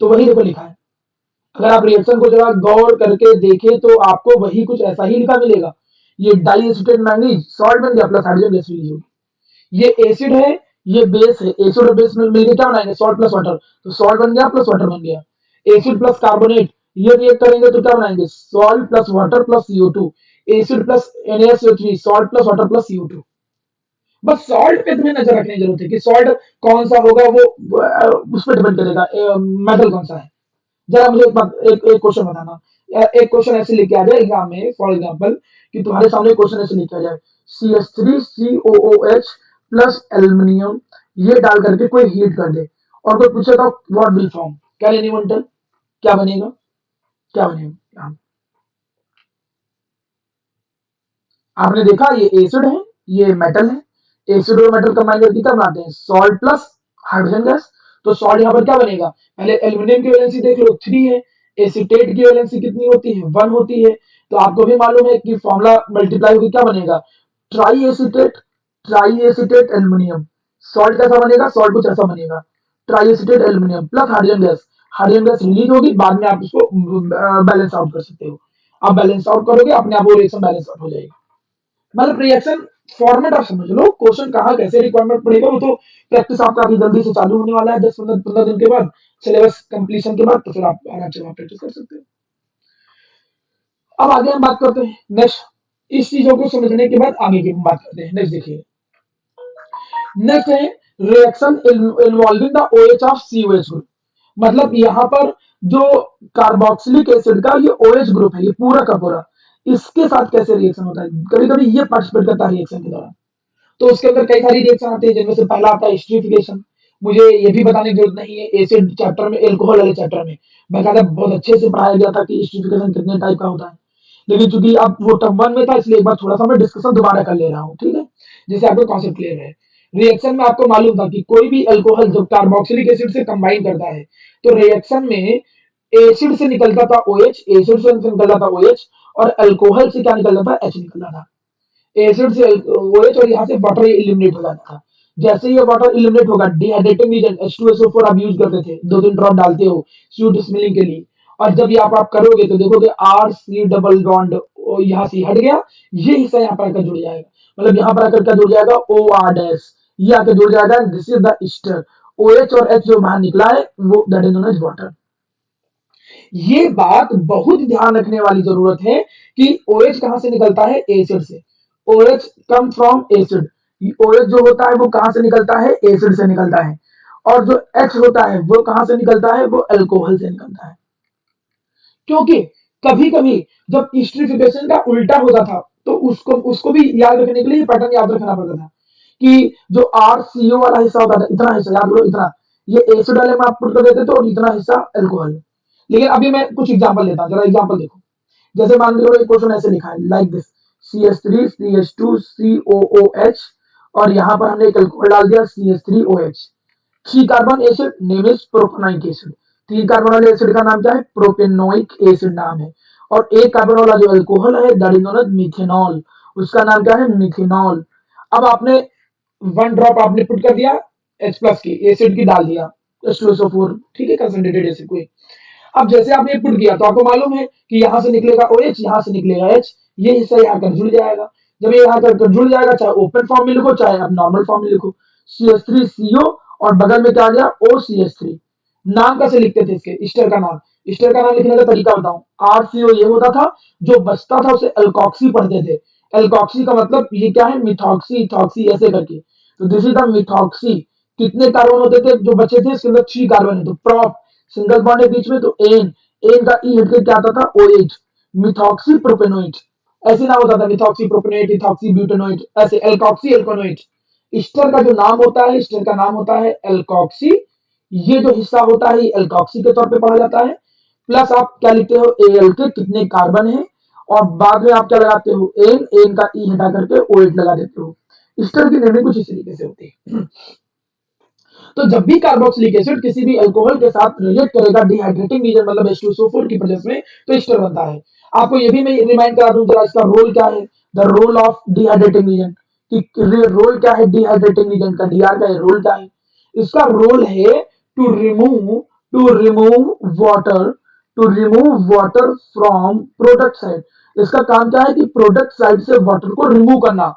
[SPEAKER 1] तो वही देखो लिखा है। अगर आप रिएक्शन को जरा गौर करके देखें तो आपको वही कुछ ऐसा ही लिखा मिलेगा। ये डाई एसीटेट मैंगनीज सॉल्ट बन गया प्लस हाइड्रोजन गैस रिलीज होगी। ये एसिड है, ये बेस है, एसिड और बेस में मिलकर क्या बनाएंगे, सॉल्ट प्लस वाटर, तो सॉल्ट बन गया प्लस वाटर बन गया। एसिड प्लस कार्बोनेट, ये रिएक्ट करेंगे तो क्या बनाएंगे, salt plus water plus CO2। Acid plus NaSO3, salt plus water plus CO2। बस सॉल्ट पे तुम्हें नजर रखने की जरूरत है कि सॉल्ट कौन सा होगा, वो उस पर डिपेंड करेगा मेटल कौन सा है। जरा मुझे एक क्वेश्चन बताना, एक क्वेश्चन ऐसे लेके आ जाए एग्जाम में, फॉर एग्जाम्पल कि तुम्हारे सामने क्वेश्चन ऐसे लेके आ जाए, CH3COOH प्लस एल्यूमिनियम ये डाल करके कोई हीट कर दे, और कोई पूछे तो what will form, can anyone tell, क्या बनेगा, क्या बनेगा। आपने देखा ये एसिड है, ये मेटल है, एसिड और मेटल कंबाइन करके क्या बनाते हैं, सॉल्ट प्लस हाइड्रोजन गैस। तो सॉल्ट यहाँ पर क्या बनेगा, पहले एल्यूमिनियम की वैलेंसी देख लो 3 है, एसीटेट की वैलेंसी कितनी होती है, 1 होती है। तो आपको भी मालूम है कि फॉर्मूला मल्टीप्लाई होकर क्या बनेगा, try acetate, try acetate aluminium. Salt कैसा बनेगा, सॉल्ट कुछ ऐसा बनेगा, try acetate aluminium plus hydrogen gas. Hydrogen gas release होगी, बाद में आप उसको बैलेंस आउट कर सकते हो। आप बैलेंस आउट करोगे, अपने आप वो रिएक्शन बैलेंस आउट हो जाएगी। मतलब रिएक्शन फॉर्मेट आप समझ लो, क्वेश्चन कहाँ कैसे रिक्वायरमेंट पड़ेगा वो तो प्रैक्टिस आपका अभी जल्दी से चालू होने वाला है, 10 15 दिन के बाद सिलेबस कंप्लीशन के बाद, तो फिर आप आराम से वहां प्रैक्टिस कर सकते हो। अब आगे हम बात करते हैं नेक्स्ट, इस चीजों को समझने के बाद आगे की हम बात करते हैं। नेक्स्ट देखिए, नेक्स्ट है reaction involving the OH of COH group. मतलब यहाँ पर जो कार्बोक्सिलिक एसिड का ये OH ग्रुप है, ये पूरा का पूरा, इसके साथ कैसे रिएक्शन होता है, कभी कभी ये पार्टिसिपेट करता है रिएक्शन के दौरान। तो उसके अंदर कई सारी रिएक्शन आती है, जिनमें से पहला आता है एस्टरीफिकेशन। मुझे ये भी बताने की जरूरत नहीं है, एसिड चैप्टर में, एल्कोहल वाले चैप्टर में बकायदा बहुत अच्छे से पढ़ाया गया था कि एस्टरीफिकेशन कितने टाइप का होता है। लेकिन चूंकि अब वो टर्म 1 में था, इसलिए एक बार थोड़ा सा मैं डिस्कशन दोबारा कर ले रहा हूँ, ठीक है, जिससे आपको कॉन्सेप्ट क्लियर है। रिएक्शन में आपको मालूम था कि कोई भी अल्कोहल जब कार्बोक्सिलिक एसिड से कंबाइन करता है, तो रिएक्शन में एसिड से निकलता था OH, एसिड से निकलता था OH, और अल्कोहल से क्या निकलता था, H निकलता था। एसिड से OH और यहाँ से वाटर इलिमिनेट हो जाता था। जैसे ही ये वाटर इलिमिनेट होगा, डिहाइड्रेटिंग एजेंट H2SO4 आप यूज करते थे, 2 3 ड्रॉप डालते हो स्यूट स्मेलिंग के लिए, और जब ये आप करोगे तो देखोगे RC डबल बॉन्ड यहाँ से हट गया, ये हिस्सा यहाँ पर आकर जुड़ जाएगा, मतलब यहाँ पर आकर क्या जुड़ जाएगा, OR डैश, ये आकर जुड़ जाएगा, this is the ester. OH और H जो बाहर निकला है वो that is known as water. ये बात बहुत ध्यान रखने वाली जरूरत है कि OH कहां से निकलता है, एसिड से। OH come from acid, OH जो होता है वो कहां से निकलता है, एसिड से निकलता है। और जो H होता है वो कहां से निकलता है, वो अल्कोहल से निकलता है। क्योंकि कभी कभी जब स्ट्रीफिकेशन का उल्टा होता था, तो उसको उसको भी याद रखने के लिए पैटर्न याद रखना पड़ता था कि जो RCO वाला हिस्सा होता था, इतना हिस्सा याद करो, इतना ये एसिड वाले में आप पुट कर देते थे और इतना हिस्सा अल्कोहल। लेकिन अभी मैं कुछ एग्जांपल लेता हूं, जरा एग्जांपल देखो। जैसे मान लो एक क्वेश्चन ऐसे लिखा है लाइक दिस, CH3CH2COOH, और यहाँ पर हमने एक अल्कोहल डाल दिया CH3OH। 3 carbon acid name is propanoic acid. 3 carbon वाले एसिड का नाम क्या है, प्रोपेनोइक एसिड नाम है। और 1 कार्बन वाला जो अल्कोहल है that is known as methanol, उसका नाम क्या है, मिथेनॉल। अब आपने 1 ड्रॉप आपने पुट कर दिया H प्लस की एसिड की डाल दिया H2SO4, ठीक है, कंसंट्रेटेड एसिड को। अब जैसे आपने पुट किया तो आपको मालूम है कि यहां से निकलेगा OH, यहां से निकलेगा H, ये हिस्सा यहाँ कर जुड़ जाएगा। जब ये यहाँ कर जुड़ जाएगा, चाहे ओपन फॉर्म में लिखो चाहे आप नॉर्मल फॉर्म में लिखो, CH3CO, और बगल में क्या आ गया, OCH3। नाम कैसे लिखते थे इसके, ईस्टर का नाम, ईस्टर का नाम लिखने का तरीका बताऊं। RCO ये होता था, जो बचता था उसे अल्कोक्सी पढ़ते थे। अल्कोक्सी का मतलब ये क्या है, मिथॉक्सी, इथॉक्सी ऐसे करके, तो दिस इज द मिथॉक्सी। कितने कार्बन होते थे जो बचे थे, इसके अंदर 3 कार्बन है, तो प्रॉप सिंगल बॉन्ड है बीच में, तो एन, एन का ई हटके क्या आता था, OH, मिथॉक्सी प्रोपेनोइट। ऐसे नाम होता था, मिथॉक्सी प्रोपेनोइट, इथॉक्सी ब्यूटेनोइट, ऐसे एल्कोक्सी एल्कोनोइट। ईस्टर का जो नाम होता है, ईस्टर का नाम होता है एल्कोक्सी। ये जो हिस्सा होता है ये एल्कोक्सी के तौर पे पढ़ा जाता है। प्लस आप क्या लिखते हो, Al के कितने कार्बन है, और बाद में आप क्या लगाते हो, एन, एन का ई हटा करके OH लगा देते हो। ईस्टर की नेमिंग कुछ इस तरीके से होती है। तो जब भी कार्बोक्सिलिक एसिड किसी भी अल्कोहल के साथ रिएक्ट करेगा डिहाइड्रेटिंग एजेंट मतलब H2SO4 की प्रेजेंस में, तो ईस्टर बनता है। आपको ये भी मैं रिमाइंड करा दूं जरा, इसका रोल क्या है, the role of dehydrating agent, कि रोल क्या है डिहाइड्रेटिंग एजेंट का, डीआर का रोल क्या है। इसका रोल है to remove water, to remove water from product side. इसका काम क्या है कि प्रोडक्ट साइड से वाटर को रिमूव करना।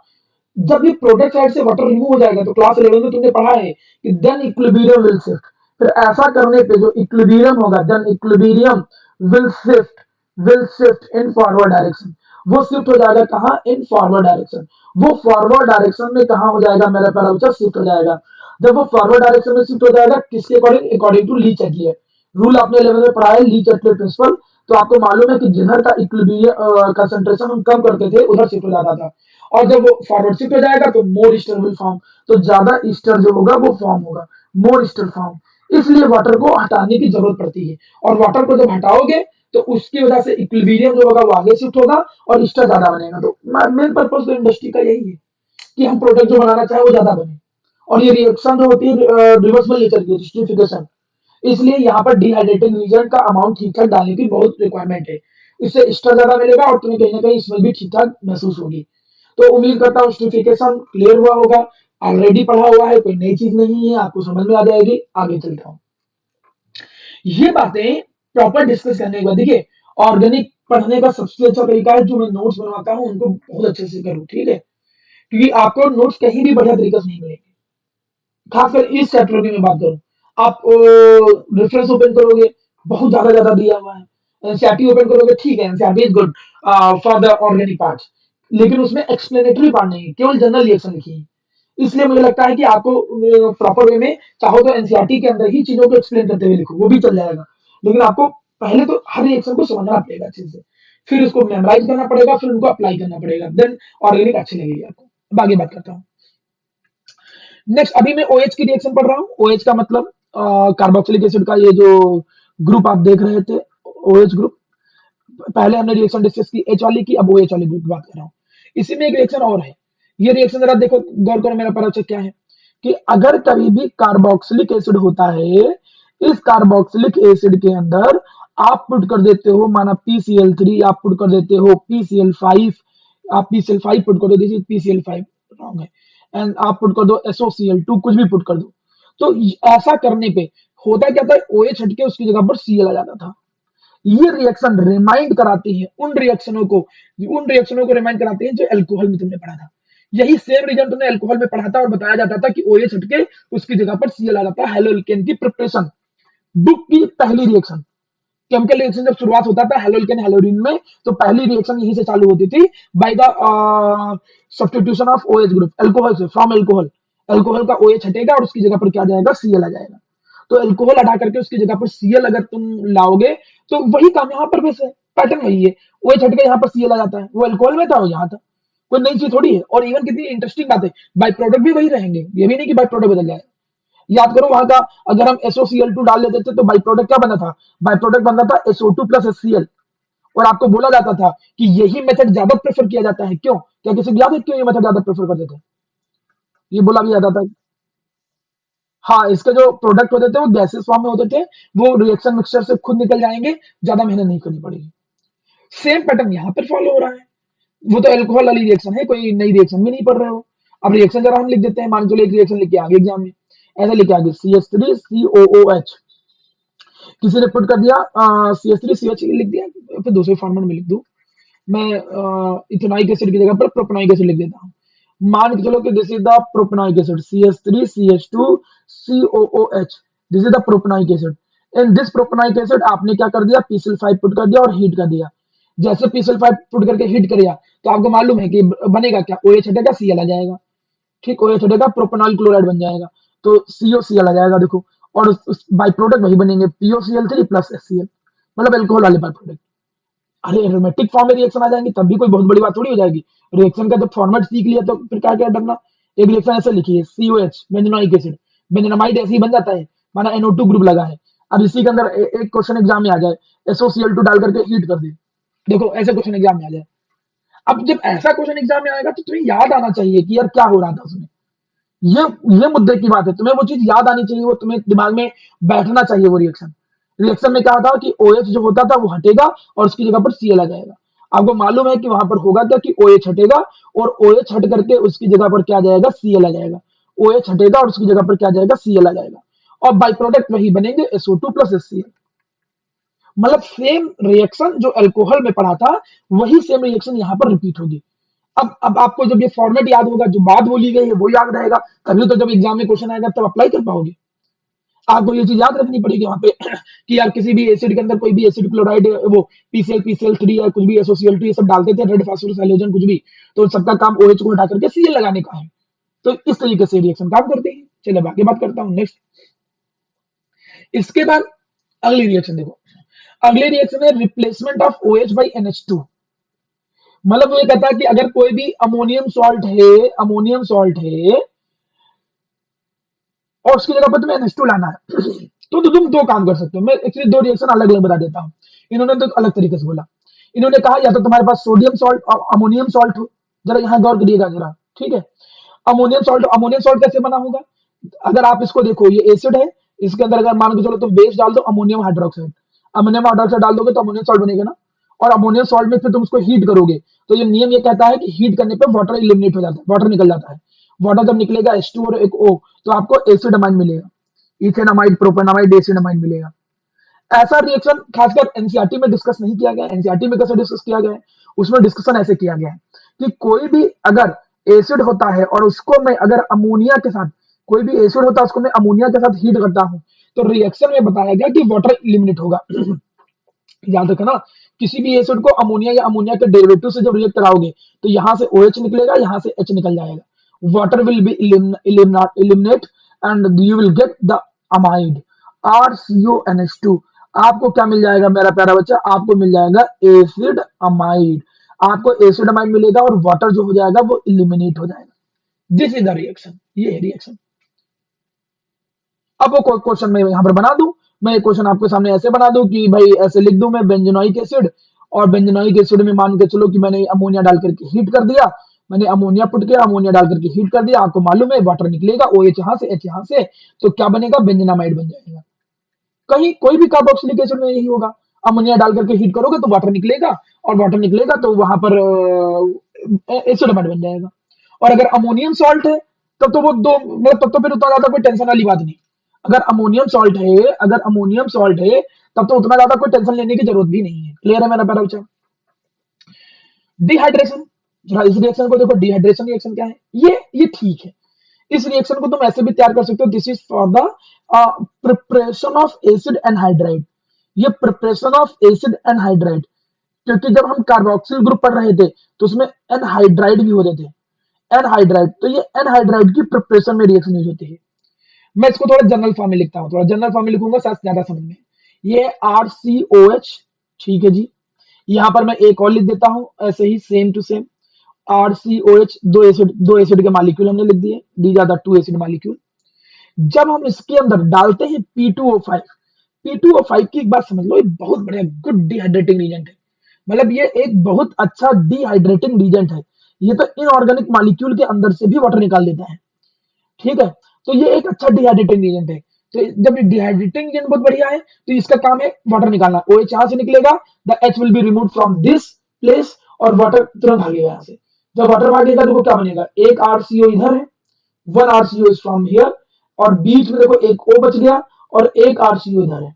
[SPEAKER 1] जब ये प्रोडक्ट साइड से वाटर रिमूव हो जाएगा, तो क्लास 11 में तुमने पढ़ा है कि देन इक्विलिब्रियम विल शिफ्ट। फिर ऐसा करने पे जो इक्विलिब्रियम होगा, then equilibrium will shift, will shift in forward direction. वो शिफ्ट हो जाएगा कहाँ, इन फॉरवर्ड डायरेक्शन। वो फॉरवर्ड डायरेक्शन में कहाँ हो जाएगा, मेरा प्यारा बच्चा, शिफ्ट हो जाएगा। जब वो फॉरवर्ड डायरेक्शन में शिफ्ट हो जाएगा, किसके according, according to Le Chatelier rule. आपने 11 में पढ़ा है ली चटलियर प्रिंसिपल। तो आपको मालूम है कि जिधर का इक्विलिब्रियम कंसंट्रेशन हम कम करते थे, उधर शिफ्ट हो जाता था। और जब वो फॉरवर्ड शिफ्ट हो जाएगा तो मोर ईस्टर विल फॉर्म, तो ज्यादा ईस्टर जो होगा वो फॉर्म होगा, मोर ईस्टर फॉर्म। इसलिए वाटर को हटाने की जरूरत पड़ती है, और वाटर को जब हटाओगे तो उसकी वजह से इक्विलिब्रियम जो होगा वो आगे शिफ्ट होगा और ईस्टर ज्यादा बनेगा। तो मेन पर्पज तो इंडस्ट्री का यही है कि हम प्रोडक्ट जो बनाना चाहे वो ज्यादा बने। और ये रिएक्शन जो होती है रिवर्सिबल नेचर की, डिस्ट्रीफिकेशन, इसलिए यहाँ पर डिहाइड्रेटिंग रीजन का अमाउंट ठीक ठाक डालने की बहुत रिक्वायरमेंट है। इससे ईस्टर ज्यादा मिलेगा और तुम्हें कहीं ना कहीं इसमें भी ठीक ठाक महसूस होगी। तो उम्मीद करता हूँ स्टिफिकेशन क्लियर हुआ होगा, ऑलरेडी पढ़ा हुआ है, कोई नई चीज नहीं है, आपको समझ में आ जाएगी। आगे चलता हूँ, ये बातें प्रॉपर डिस्कस करने के बाद देखिए, ऑर्गेनिक पढ़ने का सबसे अच्छा तरीका है जो मैं नोट्स बनवाता हूँ उनको बहुत अच्छे से करूँ, ठीक है। क्योंकि आपको नोट्स कहीं भी बढ़िया तरीके से नहीं मिलेंगे। खासकर इस चैप्टर की मैं बात करूं, आप रेफरेंस ओपन करोगे, बहुत ज्यादा ज्यादा दिया हुआ है। एनसीईआरटी ओपन करोगे, ठीक है, NCERT is good for the organic part, लेकिन उसमें एक्सप्लेनेटरी पार्ट नहीं है, केवल जनरल रिएक्शन लिखी है। इसलिए मुझे लगता है कि आपको प्रॉपर वे में चाहो तो एनसीईआरटी के अंदर ही चीजों को एक्सप्लेन करते हुए लिखो, वो भी चल जाएगा। लेकिन आपको पहले तो हर रिएक्शन को समझना पड़ेगा अच्छे से, फिर उसको मेमोराइज करना पड़ेगा, फिर उनको अप्लाई करना पड़ेगा, देन ऑर्गेनिक अच्छी लगेगी आपको। अब आगे बात करता हूँ। नेक्स्ट, अभी मैं ओएच की रिएक्शन पढ़ रहा हूँ। ओएच का मतलब कार्बोक्सिलिक एसिड का ये जो ग्रुप आप देख रहे थे, ओएच ग्रुप। पहले हमने रिएक्शन डिस्कस की एच वाली की, अब ओएच वाली ग्रुप की बात कर रहा हूँ। इसी में एक रिएक्शन और है। ये रिएक्शन जरा देखो, गौर करो, मेरा परिचय क्या है कि अगर कभी भी कार्बोक्सिलिक एसिड होता है, इस कार्बोक्सिलिक एसिड के अंदर आप पुट कर देते हो, माना PCl3, आप पुट कर देते हो PCl5, आप PCl5 पुट कर दो, दिस इज PCl5, रॉन्ग है, एंड आप पुट कर दो SOCl2, कुछ भी पुट कर दो। तो ऐसा करने पे होता क्या था, OH हटके उसकी जगह पर Cl आ जाता था। ये रिएक्शन रिमाइंड कराती है उन रिएक्शनों को रिमाइंड कराती है जो अल्कोहल में तुमने पढ़ा था। यही सेम रीजन तुमने अल्कोहल में पढ़ा था और बताया जाता था कि OH हटके उसकी जगह पर Cl आ जाता है। हेलोल्केन की प्रिपरेशन, बुक की पहली रिएक्शन, केमिकल रिएक्शन जब शुरुआत होता था हेलोल्केन हेलोडिन में, तो पहली रिएक्शन यहीं से चालू होती थी, by the substitution of OH group, alcohol से, फ्रॉम अल्कोहल। अल्कोहल का OH हटेगा और उसकी जगह पर क्या जाएगा, Cl आ जाएगा। तो अल्कोहल हटा करके उसकी जगह पर Cl अगर तुम लाओगे, तो वही काम यहाँ पर वैसे पैटर्न वही है। OH हट के यहाँ पर Cl आ जाता है, वो अल्कोहल में था, वो यहाँ था, कोई नई चीज थोड़ी है। और इवन कितनी इंटरेस्टिंग बात है, बाई प्रोडक्ट भी वही रहेंगे, ये भी नहीं कि बाई प्रोडक्ट बदल जाए। याद करो वहां का, अगर हम SOCl2 डाल देते थे तो बाई प्रोडक्ट क्या बना था, बाई प्रोडक्ट बनता था SO2 प्लस HCl। और आपको बोला जाता था कि यही मेथड ज्यादा प्रेफर किया जाता है, क्यों, क्या किसी को याद है क्यों ये मेथड ज्यादा प्रेफर करते थे? ये बोला भी जाता था। हाँ, इसके जो प्रोडक्ट होते थे वो गैसेस फॉर्म में होते थे, वो रिएक्शन मिक्सचर से खुद निकल जाएंगे, ज्यादा मेहनत नहीं करनी पड़ेगी। सेम पैटर्न यहाँ पर फॉलो हो रहा है। वो तो अल्कोहल वाली रिएक्शन है, कोई नई रिएक्शन भी नहीं पढ़ रहे हो। अब रिएक्शन जरा हम लिख देते हैं, मान चलो एक रिएक्शन लिख के आगे एग्जाम में, ऐसा लिख के आगे CH3COOH, किसी ने पुट कर दिया CH3CH लिख दिया, फिर दूसरे फॉर्मेट में लिख दूं मैं, इथेनॉइक एसिड की जगह पर प्रोपेनॉइक एसिड लिख देता हूँ। मान के चलो कि this is the propanoic acid, CH3CH2COOH, this is the propanoic acid. In this propanoic acid आपने क्या कर दिया, PCl5 पुट कर दिया और हीट कर दिया। जैसे PCl5 पुट करके हीट करिया, तो आपको मालूम है कि बनेगा क्या, OH हटेगा, Cl आ जाएगा। ठीक, OH हटेगा, प्रोपेनॉइल क्लोराइड बन जाएगा, तो COCl आ जाएगा, देखो। और उस बाई प्रोडक्ट वही बनेंगे, POCl3 प्लस HCl, मतलब अल्कोहल वाले बाई प्रोडक्ट। अरे एरोमेटिक फॉर्म में रिएक्शन आ जाएंगे तब भी कोई बहुत बड़ी बात थोड़ी हो जाएगी। रिएक्शन का जब फॉर्मेट सीख लिया तो फिर क्या क्या डरना। एक रिएक्शन ऐसे लिखिए, COH बेंजोइक एसिड, बेंजोनामाइड ऐसे ही बन जाता है, माना NO2 ग्रुप लगा है। अब इसी के अंदर एक क्वेश्चन एग्जाम में आ जाए, SOCl2 डाल करके हीट कर दे, देखो ऐसे क्वेश्चन एग्जाम में आ जाए। अब जब ऐसा क्वेश्चन एग्जाम में आएगा तो तुम्हें याद आना चाहिए कि यार क्या हो रहा था उसमें। ये ये मुद्दे की बात है, तुम्हें वो चीज याद आनी चाहिए, वो तुम्हें दिमाग में बैठना चाहिए वो रिएक्शन। रिएक्शन में क्या था कि OH जो होता था वो हटेगा और उसकी जगह पर Cl आ जाएगा। आपको मालूम है कि वहां पर होगा क्या कि OH हटेगा और OH हट करके उसकी जगह पर क्या आ जाएगा, Cl आ जाएगा। OH हटेगा और उसकी जगह पर क्या आ जाएगा, Cl आ जाएगा। और बाई प्रोडक्ट वही बनेंगे, SO2 प्लस HCl। मतलब सेम रिएक्शन जो अल्कोहल में पढ़ा था, वही सेम रिएक्शन यहाँ पर रिपीट होगी। अब आपको जब ये फॉर्मेट याद होगा, जो बात बोली गई है वो याद रहेगा, तभी तो जब एग्जाम में क्वेश्चन आएगा तब अप्लाई कर पाओगे। आपको ये चीज याद रखनी पड़ेगी वहां पे कि यार किसी भी एसिड के अंदर कोई भी एसिड क्लोराइड, वो PCl3 या कुछ भी SOCl2 ये सब डालते थे, रेड फास्फोरस हैलोजन कुछ भी, तो सबका काम OH को हटा करके Cl लगाने का है। तो इस तरीके से रिएक्शन काम करते हैं। चलिए बाकी बात करता हूँ नेक्स्ट। इसके बाद अगली रिएक्शन देखो, अगली रिएक्शन है replacement of OH by NH2। मतलब वो ये कहता है कि अगर कोई भी अमोनियम सॉल्ट है और उसकी जगह पर तुम्हें NH2 लाना है तो तुम दो काम कर सकते हो। मैं एक्चुअली दो रिएक्शन अलग अलग बता देता हूँ। इन्होंने तो अलग तरीके से बोला। इन्होंने कहा या तो तुम्हारे पास सोडियम सॉल्ट और अमोनियम सॉल्ट हो, जरा यहाँ गौर करिएगा जरा, ठीक है। अमोनियम सॉल्ट कैसे बना होगा, अगर आप इसको देखो, ये एसिड है, इसके अंदर अगर मान के चलो तुम बेस डाल दो अमोनियम हाइड्रोक्साइड डाल दोगे तो अमोनियम सॉल्ट बनेगा ना। और अमोनियम सॉल्ट में फिर तुम उसको हीट करोगे, तो ये नियम ये कहता है कि हीट करने पर वाटर इलिमिनेट हो जाता है, वाटर निकल जाता है। वाटर जब निकलेगा H2 और एक O, तो आपको एसिड अमाइन मिलेगा, इथेनामाइड प्रोपेनामाइड एसिड अमाइन मिलेगा। ऐसा रिएक्शन खासकर एनसीईआरटी में डिस्कस नहीं किया गया। एनसीईआरटी में कैसे डिस्कस किया गया है, उसमें डिस्कशन ऐसे किया गया है कि कोई भी अगर एसिड होता है और उसको मैं अगर अमोनिया के साथ, कोई भी एसिड होता है उसको मैं अमोनिया के साथ हीट करता हूँ, तो रिएक्शन में बताया गया कि वाटर एलिमिनेट होगा। याद रखना, किसी भी एसिड को अमोनिया या अमोनिया के डेरिवेटिव से जब रिएक्ट कराओगे तो यहाँ से OH निकलेगा, यहाँ से H निकल जाएगा, water will be eliminate and you will get the amide RCONH2। आपको क्या मिल जाएगा मेरा प्यारा बच्चा? आपको मिल जाएगा एसिड अमाइड। आपको एसिड अमाइड मिलेगा और वाटर जो हो जाएगा वो इलिमिनेट हो जाएगा। दिस इज द रिएक्शन, ये है रिएक्शन। अब वो क्वेश्चन मैं यहाँ पर बना दूं, मैं क्वेश्चन आपके सामने ऐसे बना दूं कि भाई ऐसे लिख दूं मैं बेंजोनोइक एसिड, और बेंजोनोइक एसिड में मान के चलो कि मैंने अमोनिया डाल करके हीट कर दिया, मैंने अमोनिया पुट किया, अमोनिया डाल करके हीट कर दिया, आपको मालूम है वाटर निकलेगा, OH यहाँ से H यहाँ से, तो क्या बनेगा? बेंजोनामाइड बन जाएगा। कहीं कोई भी कार्बोक्सिलिक एसिड में यही होगा, अमोनिया डाल करके हीट करोगे तो वाटर निकलेगा, और वाटर निकलेगा तो वहां पर एसिड बन जाएगा। और अगर अमोनियम सॉल्ट है तब तो वो दो, मतलब तब तो फिर उतना ज्यादा कोई टेंशन वाली बात नहीं। अगर अमोनियम सॉल्ट है, अगर अमोनियम सॉल्ट है तब तो उतना ज्यादा कोई टेंशन लेने की जरूरत भी नहीं है। क्लियर है मेरा प्यारा बच्चा? डिहाइड्रेशन, जरा इस रिएक्शन को देखो, डिहाइड्रेशन रिएक्शन क्या है? ये ठीक है, इस रिएक्शन को तुम ऐसे भी तैयार कर सकते हो, this is for the preparation of acid anhydride. ये प्रिपरेशन ऑफ एसिड एनहाइड्राइड, क्योंकि जब हम कार्बोक्सिल ग्रुप पढ़ रहे थे तो उसमें एनहाइड्राइड भी होते थे, एनहाइड्राइड, तो ये एनहाइड्राइड की प्रिपरेशन में रिएक्शन यूज होती है। मैं इसको थोड़ा जनरल फॉर्म में लिखता हूँ, थोड़ा जनरल फॉर्म में लिखूंगा शायद ज्यादा समझ में। ये RCOH, ठीक है जी। यहाँ पर मैं एक और लिख देता हूँ ऐसे ही सेम टू सेम, RCOH, दो एसिड के मालिक्यूल हमने लिख दिए, these are the two acid molecule. जब हम इसके अंदर डालते हैं P2O5, P2O5 की एक बात समझ लो, ये बहुत बढ़िया गुड डिहाइड्रेटिंग एजेंट है, मतलब ये एक बहुत अच्छा डिहाइड्रेटिंग एजेंट है। ये तो इनऑर्गेनिक मॉलिक्यूल के अंदर से भी वाटर निकाल देता है, ठीक है। तो ये एक अच्छा डिहाइड्रेटिंग एजेंट है। तो जब डिहाइड्रेटिंग एजेंट बहुत बढ़िया है तो इसका काम है वाटर निकालना। OH यहाँ से निकलेगा, the H will be remove from this place, और वाटर तुरंत भागेगा यहाँ से। जब वाटर भागेगा तो वो क्या बनेगा? एक RCO इधर है, one RCO is from here, और बीच में देखो एक O बच गया, और एक RCO इधर है।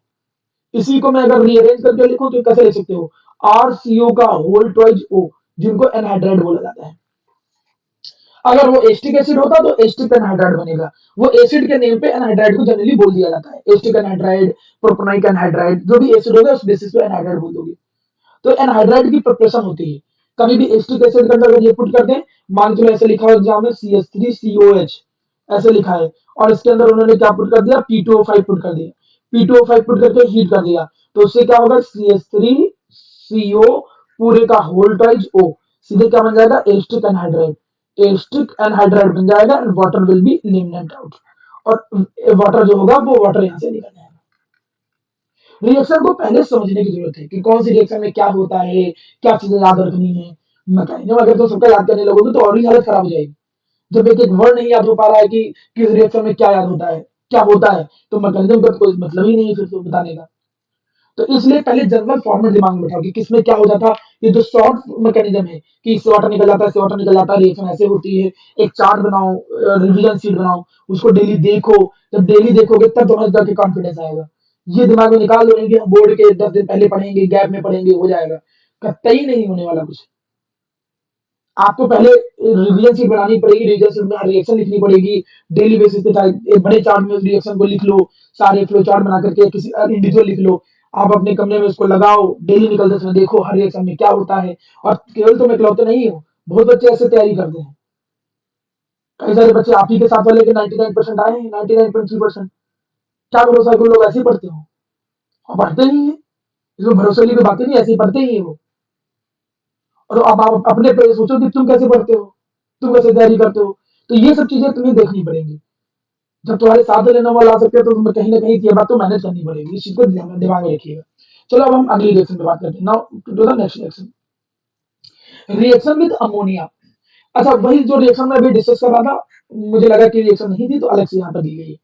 [SPEAKER 1] इसी को मैं अगर रीअरेंज करके लिखूं तो कैसे लिख सकते हो? RCO का होल ट्वाइज O, जिनको एनहाइड्राइड बोला जाता है। अगर वो एस्टिक एसिड होता तो एस्टिक एनहाइड्राइड बनेगा। वो एसिड के नेम पे एनहाइड्राइड को जनरली बोल दिया जाता है, एस्टिक एनहाइड्राइड, प्रोपेनॉइक एनहाइड्राइड, जो भी एसिड होगा उस बेसिस पे एनहाइड्राइड बोल दोगे। तो एनहाइड्राइड की प्रिपरेशन होती है। कभी भी एस्टिक एसिड के अंदर अगर ये पुट कर दें, मान के चलो ऐसे लिखा है एग्जाम में CH3COH, ऐसे लिखा है, और इसके अंदर उन्होंने क्या पुट कर दिया? P2O5 पुट कर दिया। P2O5 पुट करके हीट कर दिया, तो उससे क्या होगा? CH3CO पूरे का होल ट्वाइज O, सीधे क्या बन जाएगा? Asterisk anhydride. एस्टिक एनहाइड्राइड बन जाएगा and water will be eliminated out, और वाटर जो होगा वो वाटर यहाँ से निकल जाएगा। रिएक्शन को पहले समझने की जरूरत है कि कौन सी रिएक्शन में क्या होता है, क्या चीजें याद रखनी है। मैकेनिज्म अगर तो सबका याद करने लगोगे तो और ही हालत खराब हो जाएगी। जब एक एक वर्ड नहीं याद हो पा रहा है कि किस रिएक्शन में क्या याद होता है, क्या होता है, तो मैकेनिज्म का तो कोई मतलब ही नहीं है फिर तो बताने का। तो इसलिए पहले जनरल फॉर्मेट दिमाग में बैठाओ कि किसमें क्या हो जाता। ये जो शॉर्ट मैकेनिज्म है कि इससे वाटर निकल जाता है, इससे वाटर निकल जाता है, रिएक्शन ऐसे होती है, एक चार्ट बनाओ, रिवीजन शीट बनाओ, उसको डेली देखो। जब डेली देखोगे तब तुम्हारे जाके कॉन्फिडेंस आएगा। ये दिमाग में निकाल लोगे हम बोर्ड के 10 दिन पहले पढ़ेंगे, गैप में पढ़ेंगे, हो जाएगा, कतई नहीं होने वाला कुछ। आपको पहले रिवीजन शीट बनानी पड़ेगी, रिवीजन शीट में रिएक्शन लिखनी पड़ेगी, डेली बेसिस पे एक बड़े चार्ट में रिएक्शन को लिख लो, सारे फ्लो चार्ट बना करके किसी इंडिविजुअल लिख लो। आप अपने कमरे में उसको लगाओ, डेली निकलते समय देखो हर रिएक्शन में क्या होता है। और केवल तुम इकलौते नहीं हो, बहुत बच्चे ऐसे तैयारी करते हैं। कई सारे बच्चे आप ही के साथ वाले के 99% आए हैं, 99.3%। क्या भरोसा कि लोग ऐसे ही पढ़ते हो? और पढ़ते ही है, इसमें भरोसे वाली कोई बातें नहीं, ऐसे ही पढ़ते ही है वो। और अब आप अपने पे सोचो कि तुम कैसे पढ़ते हो, तुम कैसे तैयारी करते हो। तो ये सब चीजें तुम्हें देखनी पड़ेगी। जब तुम्हारे साथ लेने वाला आ सकते हो तो तुम्हें कहीं ना कहीं ये बात तो मैनेज करनी पड़ेगी, इस चीज को दिमाग में रखिएगा। चलो अब हम अगली रिएक्शन पे बात करते हैं। Now to the next reaction, reaction with ammonia. अच्छा, वही जो रिएक्शन में अभी डिस्कस कर रहा था, मुझे लगा कि रिएक्शन नहीं थी तो अलग से यहाँ पर दी गई है।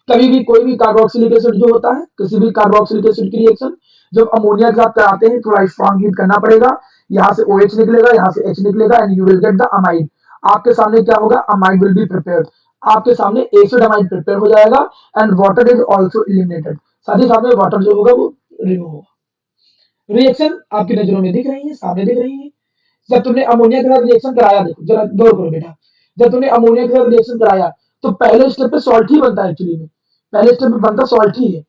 [SPEAKER 1] कभी भी कोई भी कार्बोक्सिलिक एसिड जो होता है, किसी भी कार्बोक्सिलिक एसिड की रिएक्शन जब अमोनिया के साथ कराते हैं, थोड़ा स्ट्रॉन्ग हीट करना पड़ेगा। यहाँ से OH निकलेगा, यहाँ से H निकलेगा, and you will get the amide. आपके सामने क्या होगा? Amide will be prepared. आपके सामने एसिड अमाइड प्रिपेयर हो जाएगा, and water is also eliminated. साथ ही साथ में वाटर जो होगा वो रिमूव होगा। रिएक्शन आपकी नजरों में दिख रही है, सामने दिख रही है। जब तुमने अमोनिया के साथ रिएक्शन कराया, देखो जरा गौर करो बेटा, जब तुमने अमोनिया के साथ रिएक्शन कराया तो पहले स्टेप पे सॉल्ट ही बनता है एक्चुअली में, पहले स्टेप पे बनता सॉल्ट ही है,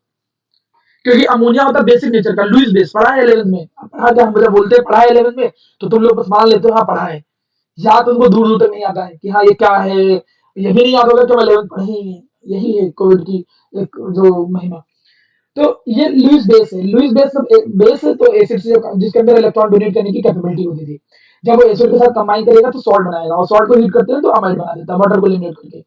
[SPEAKER 1] क्योंकि अमोनिया होता है बेसिक नेचर का, लुईस बेस पढ़ा है 11th में, पढ़ा क्या, हम मुझे बोलते हैं पढ़ा है 11th में, तो तुम लोग बस मान लेते हो हाँ पढ़ा है, याद तुमको दूर दूर तक नहीं आता है कि हाँ ये क्या है, ये भी नहीं याद होगा कि हम 11th पढ़े ही हैं। यही है कोविड की एक जो महिमा। तो ये लुईस बेस है, लुईस बेस बेस है तो एसिड से जिसके अंदर इलेक्ट्रॉन डोनेट करने की कैपेबिलिटी होती थी, जब वो एसिड के साथ कंबाइन करेगा तो सॉल्ट बनाएगा, और सॉल्ट को हीट करते हैं तो अमाइड बना देता है वाटर को एलिमिनेट करके।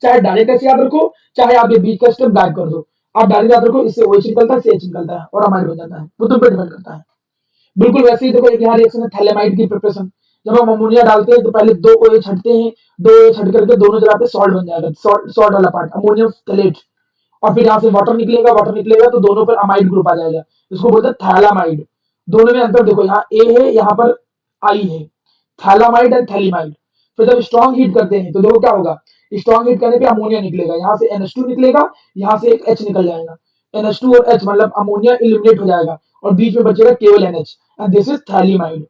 [SPEAKER 1] चाहे डायरेक्ट ऐसे याद रखो, चाहे आप ये बीच का स्टेप बैक कर दो, आप डायरेक्ट याद रखो, इससे OH निकलता है, CH निकलता है और अमाइड बन जाता है, वो तुम पे डिपेंड करता है। बिल्कुल वैसे ही देखो एक यहाँ रिएक्शन है थैलेमाइड की प्रिपरेशन, जब हम अमोनिया डालते हैं तो पहले दो OH हटते हैं, दो OH हट करके दोनों जगह पे सॉल्ट बन जाएगा, सॉल्ट सॉल्ट वाला पार्ट अमोनियम थैलेट, और फिर यहाँ से वाटर निकलेगा तो दोनों पर अमाइड ग्रुप आ जाएगा, इसको बोलते हैं थैलामाइड। दोनों में अंतर देखो, यहाँ ए है, यहाँ पर आई है, थैलामाइड एंड थैलीमाइड। फिर जब स्ट्रॉन्ग हीट करते हैं तो देखो क्या होगा, स्ट्रॉन्ग हीट करने पे अमोनिया निकलेगा, यहाँ से NH2 निकलेगा, यहाँ से एक H निकल जाएगा, NH2 और H मतलब अमोनिया इलिमिनेट हो जाएगा और बीच में बचेगा केवल NH, and this is phthalimide.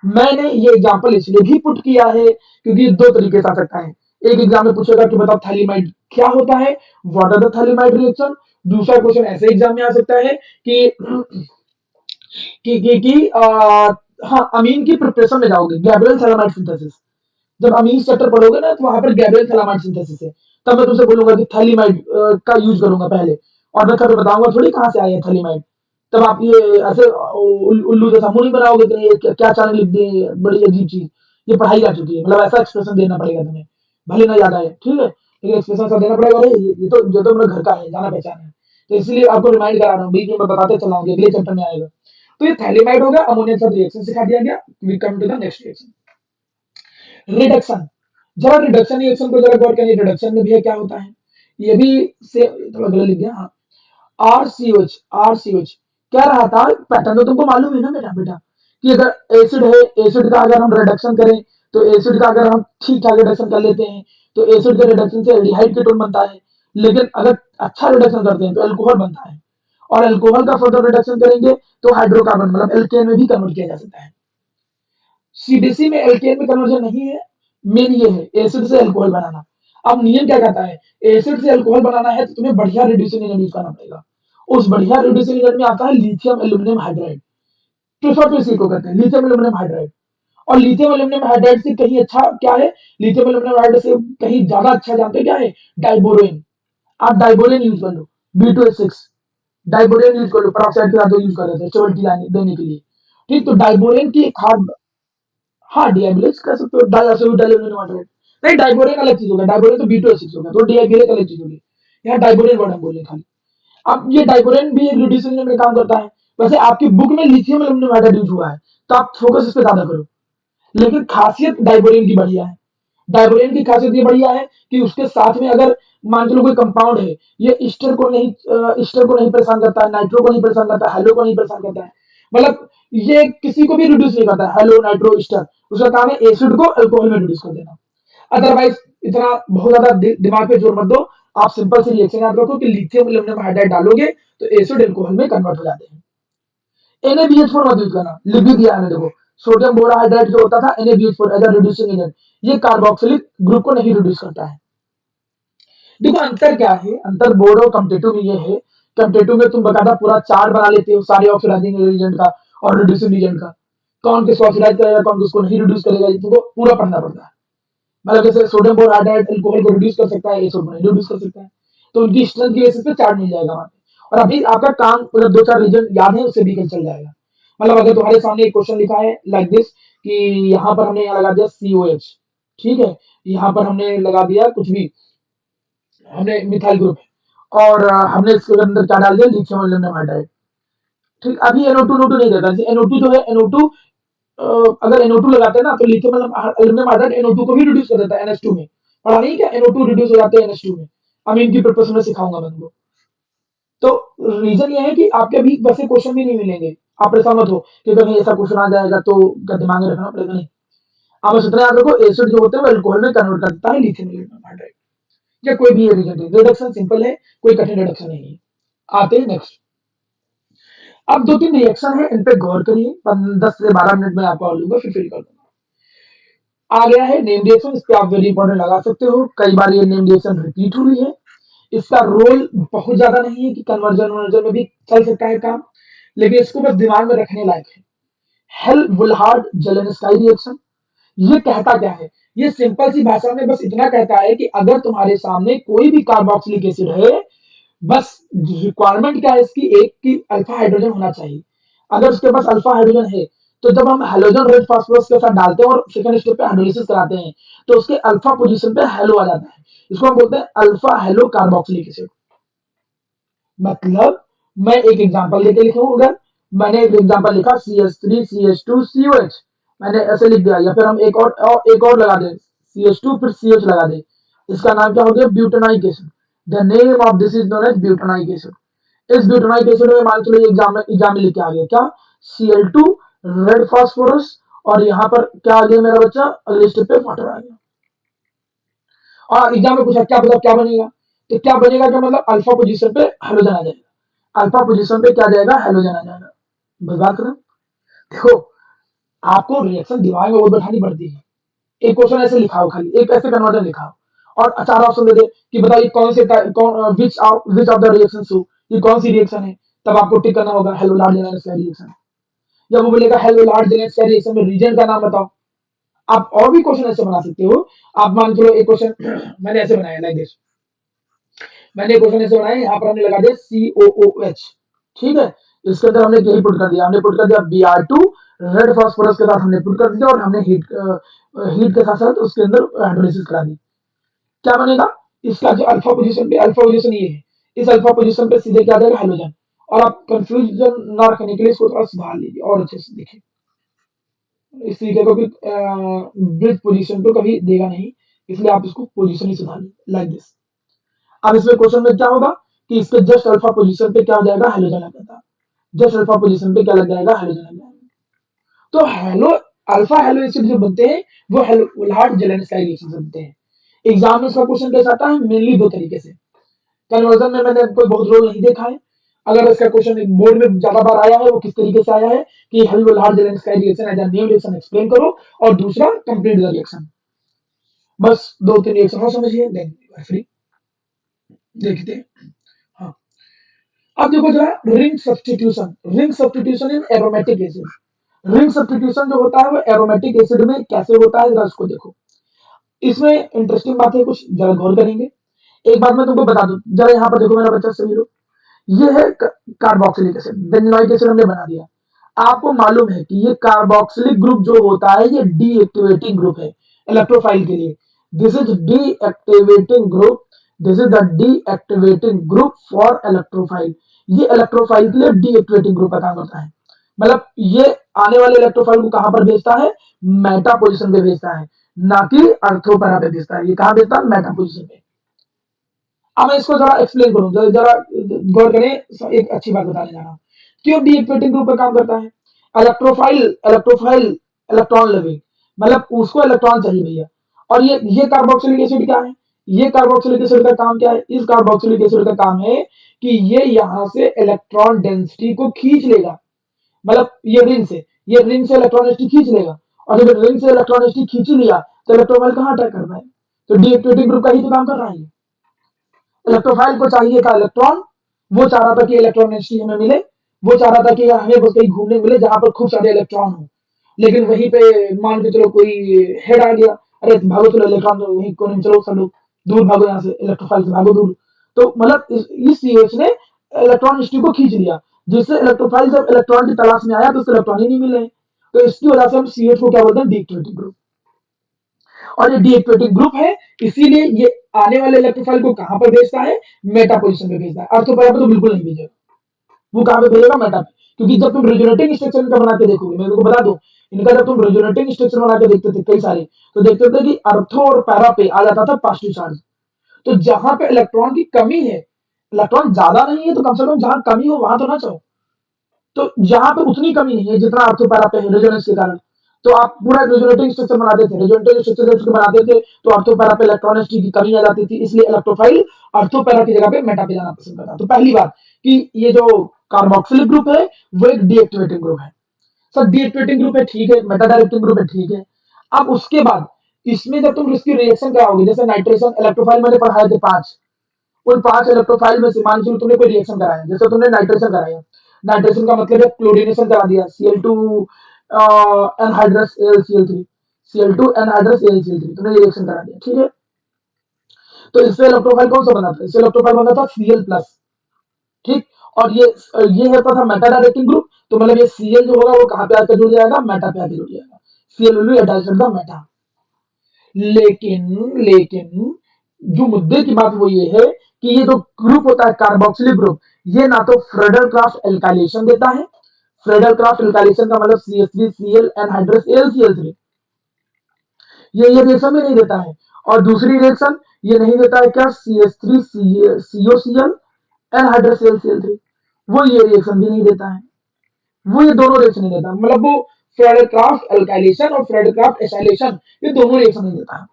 [SPEAKER 1] मैंने ये एग्जांपल इसलिए भी पुट किया है क्योंकि दो तरीके से आ सकता है, एक एग्जाम में पूछेगा कि बताओ थैलीमाइड क्या होता है, what are the phthalimide reaction. दूसरा क्वेश्चन ऐसे एग्जाम में आ सकता है कि हाँ अमीन की प्रिपरेशन में जाओगे, गैब्रियल थैलामाइड सिंथेसिस, जब अमीन चैप्टर पढ़ोगे ना तो वहां पर गैब्रियल थैलामाइड सिंथेसिस है, तब मैं तुमसे बोलूंगा कि थैलीमाइड का यूज करूंगा पहले, और मैं कभी बताऊंगा थोड़ी कहाँ से आया है थैलीमाइड। तब आप ये ऐसे उल्लू जैसा मुंह नहीं बनाओगे कि ये क्या अचानक लिख दिए, बड़ी अजीब चीज, ये पढ़ाई जा चुकी है, मतलब ऐसा एक्सप्रेशन देना पड़ेगा तुम्हें, भले ना याद आए, ठीक है, लेकिन एक्सप्रेशन ऐसा देना पड़ेगा, अरे ये तो मेरे घर का है, जाना पहचाना है, तो इसलिए आपको रिमाइंड करा रहा हूँ, बीच में मैं बताते चला हूँ, अगले चैप्टर में आएगा। तो ये थैलीमाइड हो गया, अमोनिया के साथ रिएक्शन सिखा दिया गया। We come to the next reaction, reduction. जरा रिडक्शन रिएक्शन को जरा गौर करिए, रिडक्शन में भी क्या होता है, ये भी से थोड़ा गलत लिख गया, हाँ, आर सी एच क्या रहा था पैटर्न, तो तुमको मालूम है ना बेटा बेटा, कि अगर एसिड है, एसिड का अगर हम रिडक्शन करें तो एसिड का अगर हम ठीक ठाक रिडक्शन कर लेते हैं तो एसिड के रिडक्शन से एल्डिहाइड कीटोन बनता है, लेकिन अगर अच्छा रिडक्शन करते हैं तो अल्कोहल बनता है, और अल्कोहल का फर्दर रिडक्शन करेंगे तो हाइड्रोकार्बन मतलब एल्केन में भी कन्वर्ट किया जा सकता है। CDC में एल्केन में कन्वर्जन नहीं है, मेन ये है एसिड से अल्कोहल बनाना। अब नियम क्या कहता है, एसिड से अल्कोहल बनाना है तो तुम्हें बढ़िया रिड्यूसिंग एजेंट यूज करना पड़ेगा, उस बढ़िया रिड्यूसिंग एजेंट में आता है लिथियम एल्यूमिनियम हाइड्राइड, प्रेफर तो इसी को कहते हैं लिथियम एल्यूमिनियम हाइड्राइड। और लिथियम एल्यूमिनियम हाइड्राइड से कहीं अच्छा क्या है, लिथियम एल्यूमिनियम हाइड्राइड से कहीं ज्यादा अच्छा जानते हैं क्या है, डाइबोरेन। आप डाइबोरेन यूज कर लो, B2H6 डाइबोरेन यूज कर लो, पेरोक्साइड के साथ यूज कर रहे थे स्टेबिलिटी देने के लिए, ठीक, तो डाइबोरेन की एक खाद, हाँ डीहाइड्रेट कर सकते हो, डाइसोल्यूटाइल वाटर। नहीं डाइबोरेन अलग चीज होगा, डाइबोरेन तो B2H6 होगा, तो डीहाइड्रेट अलग चीज होगी, यहाँ डाइबोरेन वर्ड हम बोले खाली। अब ये डाइबोरेन भी एक रिड्यूसिंग में काम करता है, वैसे आपकी बुक में लिथियम एल्यूमिनियम हाइड्राइड यूज हुआ है, तो आप फोकस इस पे ज्यादा करो, लेकिन खासियत डाइबोरेन की बढ़िया है। डाइबोरेन की खासियत ये बढ़िया है कि उसके साथ में अगर मान के लो कोई कंपाउंड है, ये ईस्टर को नहीं परेशान करता है, नाइट्रो को नहीं परेशान करता है, हेलो को नहीं परेशान करता है, मतलब ये किसी को भी रिड्यूस नहीं करता है, हेलो नाइट्रो ईस्टर, उसका काम है एसिड को अल्कोहल में रिड्यूस कर देना। अदरवाइज इतना बहुत ज्यादा दिमाग पे जोर मत दो, आप सिंपल से रिएक्शन याद रखो कि लिथियम एल्यूमिनियम हाइड्राइड डालोगे तो एसिड अल्कोहल में कन्वर्ट हो जाते हैं। NaBH4 मत यूज करना, लिख भी दिया है देखो, सोडियम बोराहाइड्राइड जो होता था NaBH4 as a reducing agent, ये कार्बोक्सिलिक ग्रुप को नहीं रिड्यूस करता है। देखो अंतर क्या है, अंतर बोर्ड और कम्पिटेटिव में ये है, कम्पिटेटिव में तुम बकायदा पूरा चार्ट बना लेते हो सारे ऑक्सीडाइजिंग एजेंट का और रिड्यूसिंग एजेंट का, कौन किसको ऑक्सीडाइज करेगा कौन किसको नहीं रिड्यूस करेगा, ये तुमको पूरा पढ़ना पड़ता है। मतलब जैसे सोडियम बोराहाइड्राइड अल्कोहल को रिड्यूस कर सकता है, एसिड को नहीं रिड्यूस कर सकता है, तो उनकी स्ट्रेंथ के बेसिस पे चार्ट मिल जाएगा वहां पे। और अभी आपका काम मतलब दो चार रीजन याद है उससे भी कल चल जाएगा। मतलब अगर तुम्हारे सामने एक क्वेश्चन लिखा है लाइक दिस कि यहाँ पर हमने यहाँ लगा दिया COH, ठीक है, यहाँ पर हमने लगा दिया कुछ भी, हमने मिथाइल ग्रुप है, और हमने इसके अंदर क्या डाल दिया लिथियम एल्यूमिनियम हाइड्राइड, ठीक, अभी NO2 NO2 नहीं देता, NO2 जो है NO2 अगर NO2 लगाते हैं ना तो लिथियम एल्यूमिनियम हाइड्राइड NO2 को भी रिड्यूस कर देता है NH2 में, पढ़ा नहीं क्या NO2 रिड्यूस हो जाते हैं NH2 में, अमीन की प्रिपरेशन में सिखाऊंगा मैं तुमको। तो रीजन ये है कि आपके अभी वैसे क्वेश्चन भी नहीं मिलेंगे, आप परेशान मत हो कि कहीं ऐसा क्वेश्चन आ जाएगा तो क्या दिमाग में रखना पड़ेगा, नहीं, आप बस इतना याद रखो एसिड जो होते हैं वो अल्कोहल में कन्वर्ट कर देता है लिथियम एल्यूमिनियम हाइड्राइड, या कोई भी रिएजेंट है, रिडक्शन सिंपल है, कोई कठिन रिडक्शन नहीं है। आते हैं नेक्स्ट। अब दो तीन रिएक्शन है, इन पे गौर करिए, 10 से 12 मिनट में आपको और लूंगा, फिर कर दूंगा। आ गया है नेम रिएक्शन। इस पे आप वेरी इंपॉर्टेंट लगा सकते हो, कई बार ये नेम रिएक्शन रिपीट हुई है। इसका रोल बहुत ज्यादा नहीं है कि कन्वर्जन वन्वर्जन में भी चल सकता है काम, लेकिन इसको बस दिमाग में रखने लायक है। हेल वुलहार्ड जेलेंस्काई रिएक्शन, ये कहता क्या है? ये सिंपल सी भाषा में बस इतना कहता है कि अगर तुम्हारे सामने कोई भी कार्बोक्सिलिक एसिड है, बस रिक्वायरमेंट क्या है इसकी, एक की अल्फा हाइड्रोजन होना चाहिए। अगर उसके पास अल्फा हाइड्रोजन है, तो जब हम हेलोजन रेड फास्फोरस के साथ डालते हैं और सेकंड स्टेप पे हाइड्रोलिसिस कराते हैं, तो उसके अल्फा पोजीशन पे हेलो आ जाता है। इसको हम बोलते हैं अल्फा हेलो कार्बोक्सिलिक एसिड। मतलब मैं एक एग्जांपल लेके लिखूं, अगर मैंने एक एग्जांपल लिखा CH3 CH2 COH, मैंने ऐसे लिख दिया, या फिर हम एक और लगा दें CH2 फिर CH लगा दें, इसका नाम क्या हो गया? Butanoic acid. The name of this is known as butanoic acid. इस ब्यूटेनाइक एसिड में मान चलो एग्जाम में लिखे आ गया क्या? Cl2 रेड फास्फोरस, और यहाँ पर क्या आ गया मेरा बच्चा? अगले स्टेप पे वाटर आ गया। और एग्जाम में पूछा क्या मतलब क्या बनेगा, तो क्या बनेगा क्या मतलब अल्फा पोजीशन पे हाइड्रोजन आ जाएगा। अल्फा पोजीशन पे क्या जाएगा? हाइड्रोजन आ जाएगा। बस बात करें। देखो, आपको रिएक्शन दिमाग में और बैठानी पड़ती है। एक क्वेश्चन ऐसे लिखा हो, खाली एक ऐसे कन्वर्जन लिखा हो और चार ऑप्शन दे दे कि बताइए कौन से which of the reaction two, ये कौन सी रिएक्शन है, तब आपको टिक करना होगा हेलो लार्ज जेनेरेशन रिएक्शन। जब वो बोलेगा हेलो लार्ज जेनेरेशन रिएक्शन में रीजन का नाम बताओ। आप और भी क्वेश्चन ऐसे बना सकते हो। आप मान चलो एक क्वेश्चन मैंने ऐसे बनाया लाइक दिस, मैंने क्वेश्चन ऐसे बनाया, यहाँ पर हमने लगा दिया COOH, ठीक है। इसके अंदर हमने यही पुट कर दिया, हमने पुट कर दिया Br2 रेड फास्फोरस के साथ हमने पुट कर दिया, और हमने हीट के साथ साथ उसके अंदर हाइड्रोलिसिस करा दी। क्या बनेगा? इसका जो अल्फा पोजीशन ये है, इस अल्फा पोजीशन पे सीधे क्या आ जाएगा? हाइड्रोजन। और आप कंफ्यूजन ना रखने के लिए इसको थोड़ा सुधार लीजिए और अच्छे से देखिए इस तरीके को, ब्रिज पोजीशन तो कभी देगा नहीं, इसलिए आप इसको पोजीशन ही सुधार लीजिए लाइक दिस। अब इसमें क्वेश्चन में क्या होगा कि इसके जस्ट अल्फा पोजीशन पे क्या हो जाएगा? हाइड्रोजन लग जाएगा। जस्ट अल्फा पोजीशन पे क्या लग जाएगा? हाइड्रोजन लग जाएगा। तो हेलो अल्फा हेलो एसिड जो बनते हैं वो हेलो जेलेंस्काई रिएक्शन से बनते हैं। एग्जाम में इसका क्वेश्चन कैसा आता है? मेनली दो तरीके से। कन्वर्जन में मैंने कोई बहुत रोल नहीं देखा है। अगर इसका क्वेश्चन बोर्ड में ज्यादा बार आया है, वो किस तरीके से आया है कि Hell Zelinsky reaction as a new reaction explain करो, और दूसरा कंप्लीट द रिएक्शन। बस दो तीन रिएक्शन हो समझिए, देन फ्री। देखते हैं। हाँ, अब देखो जरा रिंग सब्स्टिट्यूशन इन एरोमेटिक एसिड। रिंग सब्स्टिट्यूशन जो होता है वो एरोमेटिक एसिड में कैसे होता है, जरा उसको देखो। इसमें इंटरेस्टिंग बात है कुछ, जरा गौर करेंगे। एक बात मैं तुमको बता दूं, जरा यहाँ पर देखो मेरा बच्चा सही लो, ये है कार्बोक्सिलिक एसिड, बेंजोइक एसिड हमने बना दिया। आपको मालूम है कि ये कार्बोक्सिलिक ग्रुप जो होता है ये डीएक्टिवेटिंग ग्रुप है इलेक्ट्रोफाइल के लिए। This is deactivating group, this is the deactivating group for electrophile. ये इलेक्ट्रोफाइल के लिए डीएक्टिवेटिंग ग्रुप का काम करता है। मतलब ये आने वाले इलेक्ट्रोफाइल को कहां पर भेजता है? मेटा पोजिशन पे भेजता है, ना कि अर्थो पैरा पे भेजता है। ये कहां भेजता है? मेटा पोजिशन पे। अब मैं इसको जरा एक्सप्लेन करूं, जरा गौर करें, एक अच्छी बात बताने जा रहा हूं। क्यों डीएक्टिवेटिंग ग्रुप पर काम करता है? इलेक्ट्रोफाइल इलेक्ट्रॉन लविंग, मतलब उसको इलेक्ट्रॉन चाहिए भैया। और ये कार्बोक्सिलिक एसिड क्या है? ये कार्बोक्सिलिक एसिड का काम क्या है? इस कार्बोक्सिलिक एसिड का काम है कि ये यहां से इलेक्ट्रॉन डेंसिटी को खींच लेगा। मतलब ये रिंग से इलेक्ट्रॉन डेंसिटी खींच लेगा, और जब रिंग से इलेक्ट्रॉन डेंसिटी खींच लिया तो इलेक्ट्रोफाइल कहां अटैक कर रहा है? तो डीएक्टिवेटिंग ग्रुप का ही तो काम कर रहा है। इलेक्ट्रोफाइल को चाहिए था इलेक्ट्रॉन, वो चाह रहा था कि इलेक्ट्रॉन डेंसिटी हमें मिले, वो चाह रहा था कि हमें बस कहीं घूमने मिले जहां पर खूब सारे इलेक्ट्रॉन हो। लेकिन वहीं पे मान के चलो कोई हेड आ गया, अरे भागो चलो इलेक्ट्रॉन तो वहीं कोने में, चलो सब लोग दूर भागो यहाँ से, इलेक्ट्रोफाइल से भागो दूर। तो मतलब इस सीएच ने इलेक्ट्रॉन डेंसिटी को खींच लिया, जिससे इलेक्ट्रोफाइल जब इलेक्ट्रॉन की तलाश में आया तो उसको इलेक्ट्रॉन ही नहीं मिले। तो इसकी वजह से हम सीएच को क्या बोलते हैं? Deactivating group. और ये डीएक्टिवेटिंग ग्रुप है, इसीलिए ये आने वाले इलेक्ट्रोफाइल को कहां पर भेजता है? मेटा पोजीशन पे भेजता है। अर्थो पैरा पे तो बिल्कुल नहीं भेजेगा, वो कहां पे भेजेगा? मेटा पे। क्योंकि जब तुम रेजोनेटिंग स्ट्रक्चर इनका बना के देखोगे, मैं तुमको बता दूं, इनका जब तुम रेजोनेटिंग स्ट्रक्चर बना के देखते थे कई सारे, तो देखते थे कि अर्थो और पैरा पे आ जाता था पॉजिटिव चार्ज। तो जहां पे इलेक्ट्रॉन की कमी है, इलेक्ट्रॉन ज्यादा नहीं है तो कम से कम जहां कमी हो वहां तो ना चाहो। तो यहाँ पे उतनी कमी नहीं है जितना अर्थो पैरा पे है रेजोनेंस के कारण। तो आप पूरा रेजोनेटिंग स्ट्रक्चर बनाते थे, रेजोनेटिंग स्ट्रक्चर जब बनाते थे तो अर्थो पैरा पे इलेक्ट्रॉनिसिटी की कमी आ जाती थी, इसलिए इलेक्ट्रोफाइल अर्थो पैरा की जगह पे मेटा पे जाना पसंद करता। तो पहली बात कि ये जो कार्बोक्सिलिक ग्रुप है वो एक डीएक्टिवेटिंग ग्रुप है। सर डीएक्टिवेटिंग ग्रुप है ठीक है, मेटा डायरेक्टिंग ग्रुप है ठीक है। अब उसके बाद इसमें जब तुम इसकी रिएक्शन कराओगे, जैसे नाइट्रेशन इलेक्ट्रोफाइल मैंने पढ़ाए थे 5, उन 5 इलेक्ट्रोफाइल में से मान के चलो तुमने कोई रिएक्शन कराया, जैसे तुमने नाइट्रेशन कराया, नाइट्रेशन का मतलब है क्लोरीनेशन करा दिया, Cl2 anhydrous AlCl3, Cl2 anhydrous AlCl3, तुमने ये रिएक्शन करा दिया, ठीक है। तो इससे इलेक्ट्रोफाइल कौन सा बना था, इससे इलेक्ट्रोफाइल बना था Cl+, ठीक। और ये होता था मेटा डायरेक्टिंग ग्रुप, तो मतलब ये Cl जो होगा वो कहाँ पे आकर जुड़ जाएगा, मेटा पे आकर जुड़ जाएगा, Cl will be attached to the Meta. लेकिन लेकिन जो मुद्दे की बात वो ये है कि ये जो ग्रुप होता है कार्बोक्सिलिक ग्रुप, ये ना तो फ्रेडल क्राफ्ट एल्काइलेशन देता है, फ्रेडल क्राफ्ट एल्काइलेशन का मतलब CH3Cl एनहाइड्रस AlCl3, ये रिएक्शन भी नहीं देता है। और दूसरी रिएक्शन ये नहीं देता है क्या, CH3COCl एनहाइड्रस AlCl3, वो ये रिएक्शन भी नहीं देता है, वो ये दोनों रिएक्शन नहीं देता, मतलब वो फ्रेडल क्राफ्ट एल्काइलेशन और फ्रेडल क्राफ्ट एसाइलेशन ये दोनों रिएक्शन नहीं देता है।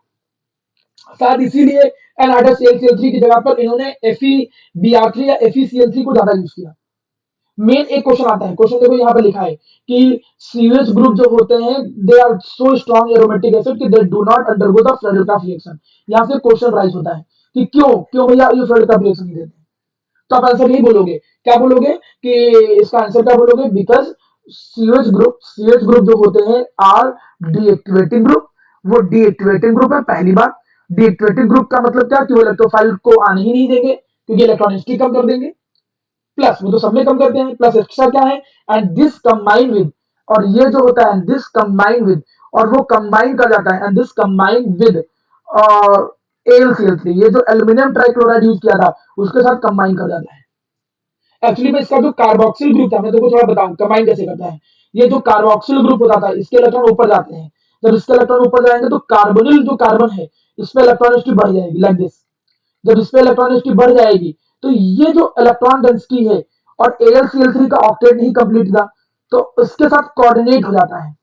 [SPEAKER 1] शायद इसीलिए एनहाइड्रस AlCl3 की जगह पर इन्होंने FeBr3 या FeCl3 को ज्यादा यूज किया। मेन एक क्वेश्चन आता है, क्वेश्चन देखो यहाँ पे लिखा है कि सीवेज ग्रुप जो होते हैं they are so strong aromatic acid कि they do not undergo the Friedel Crafts reaction. यहाँ से क्वेश्चन राइज होता है कि क्यों क्यों भैया ये फ्रेडल क्राफ्ट रिएक्शन नहीं देते, तो आप आंसर नहीं बोलोगे, क्या बोलोगे कि इसका आंसर क्या बोलोगे, बिकॉज सीएच ग्रुप जो होते हैं आर डीएक्टिवेटिंग ग्रुप, वो डीएक्टिवेटिंग ग्रुप है पहली बात। डीएक्टिवेटिंग ग्रुप का मतलब क्या कि वो इलेक्ट्रोफाइल को आने ही नहीं देंगे क्योंकि इलेक्ट्रॉनिसिटी कम कर देंगे, प्लस वो तो सब में कम करते हैं, प्लस एक्स्ट्रा क्या है, एंड दिस कंबाइन विद, और ये जो होता है दिस कंबाइन विद, और वो कंबाइन कर जाता है and this combine with AlCl3, ये जो एल्यूमिनियम ट्राइक्लोराइड यूज किया था उसके साथ कंबाइन कर जाता है। एक्चुअली में इसका जो कार्बोक्सिल ग्रुप था, मैं तुमको थोड़ा बताऊं कंबाइन कैसे करता है। ये जो कार्बोक्सिल ग्रुप होता था इसके इलेक्ट्रॉन ऊपर जाते हैं, जब इसके इलेक्ट्रॉन ऊपर जाएंगे तो कार्बोनिल जो कार्बन है इस पे इलेक्ट्रॉनिसिटी बढ़ जाएगी लाइक दिस, जब इस पे इलेक्ट्रॉनिसिटी बढ़ जाएगी तो ये जो इलेक्ट्रॉन डेंसिटी है और AlCl3 का ऑक्टेट नहीं कंप्लीट था तो उसके साथ कोऑर्डिनेट हो जाता है।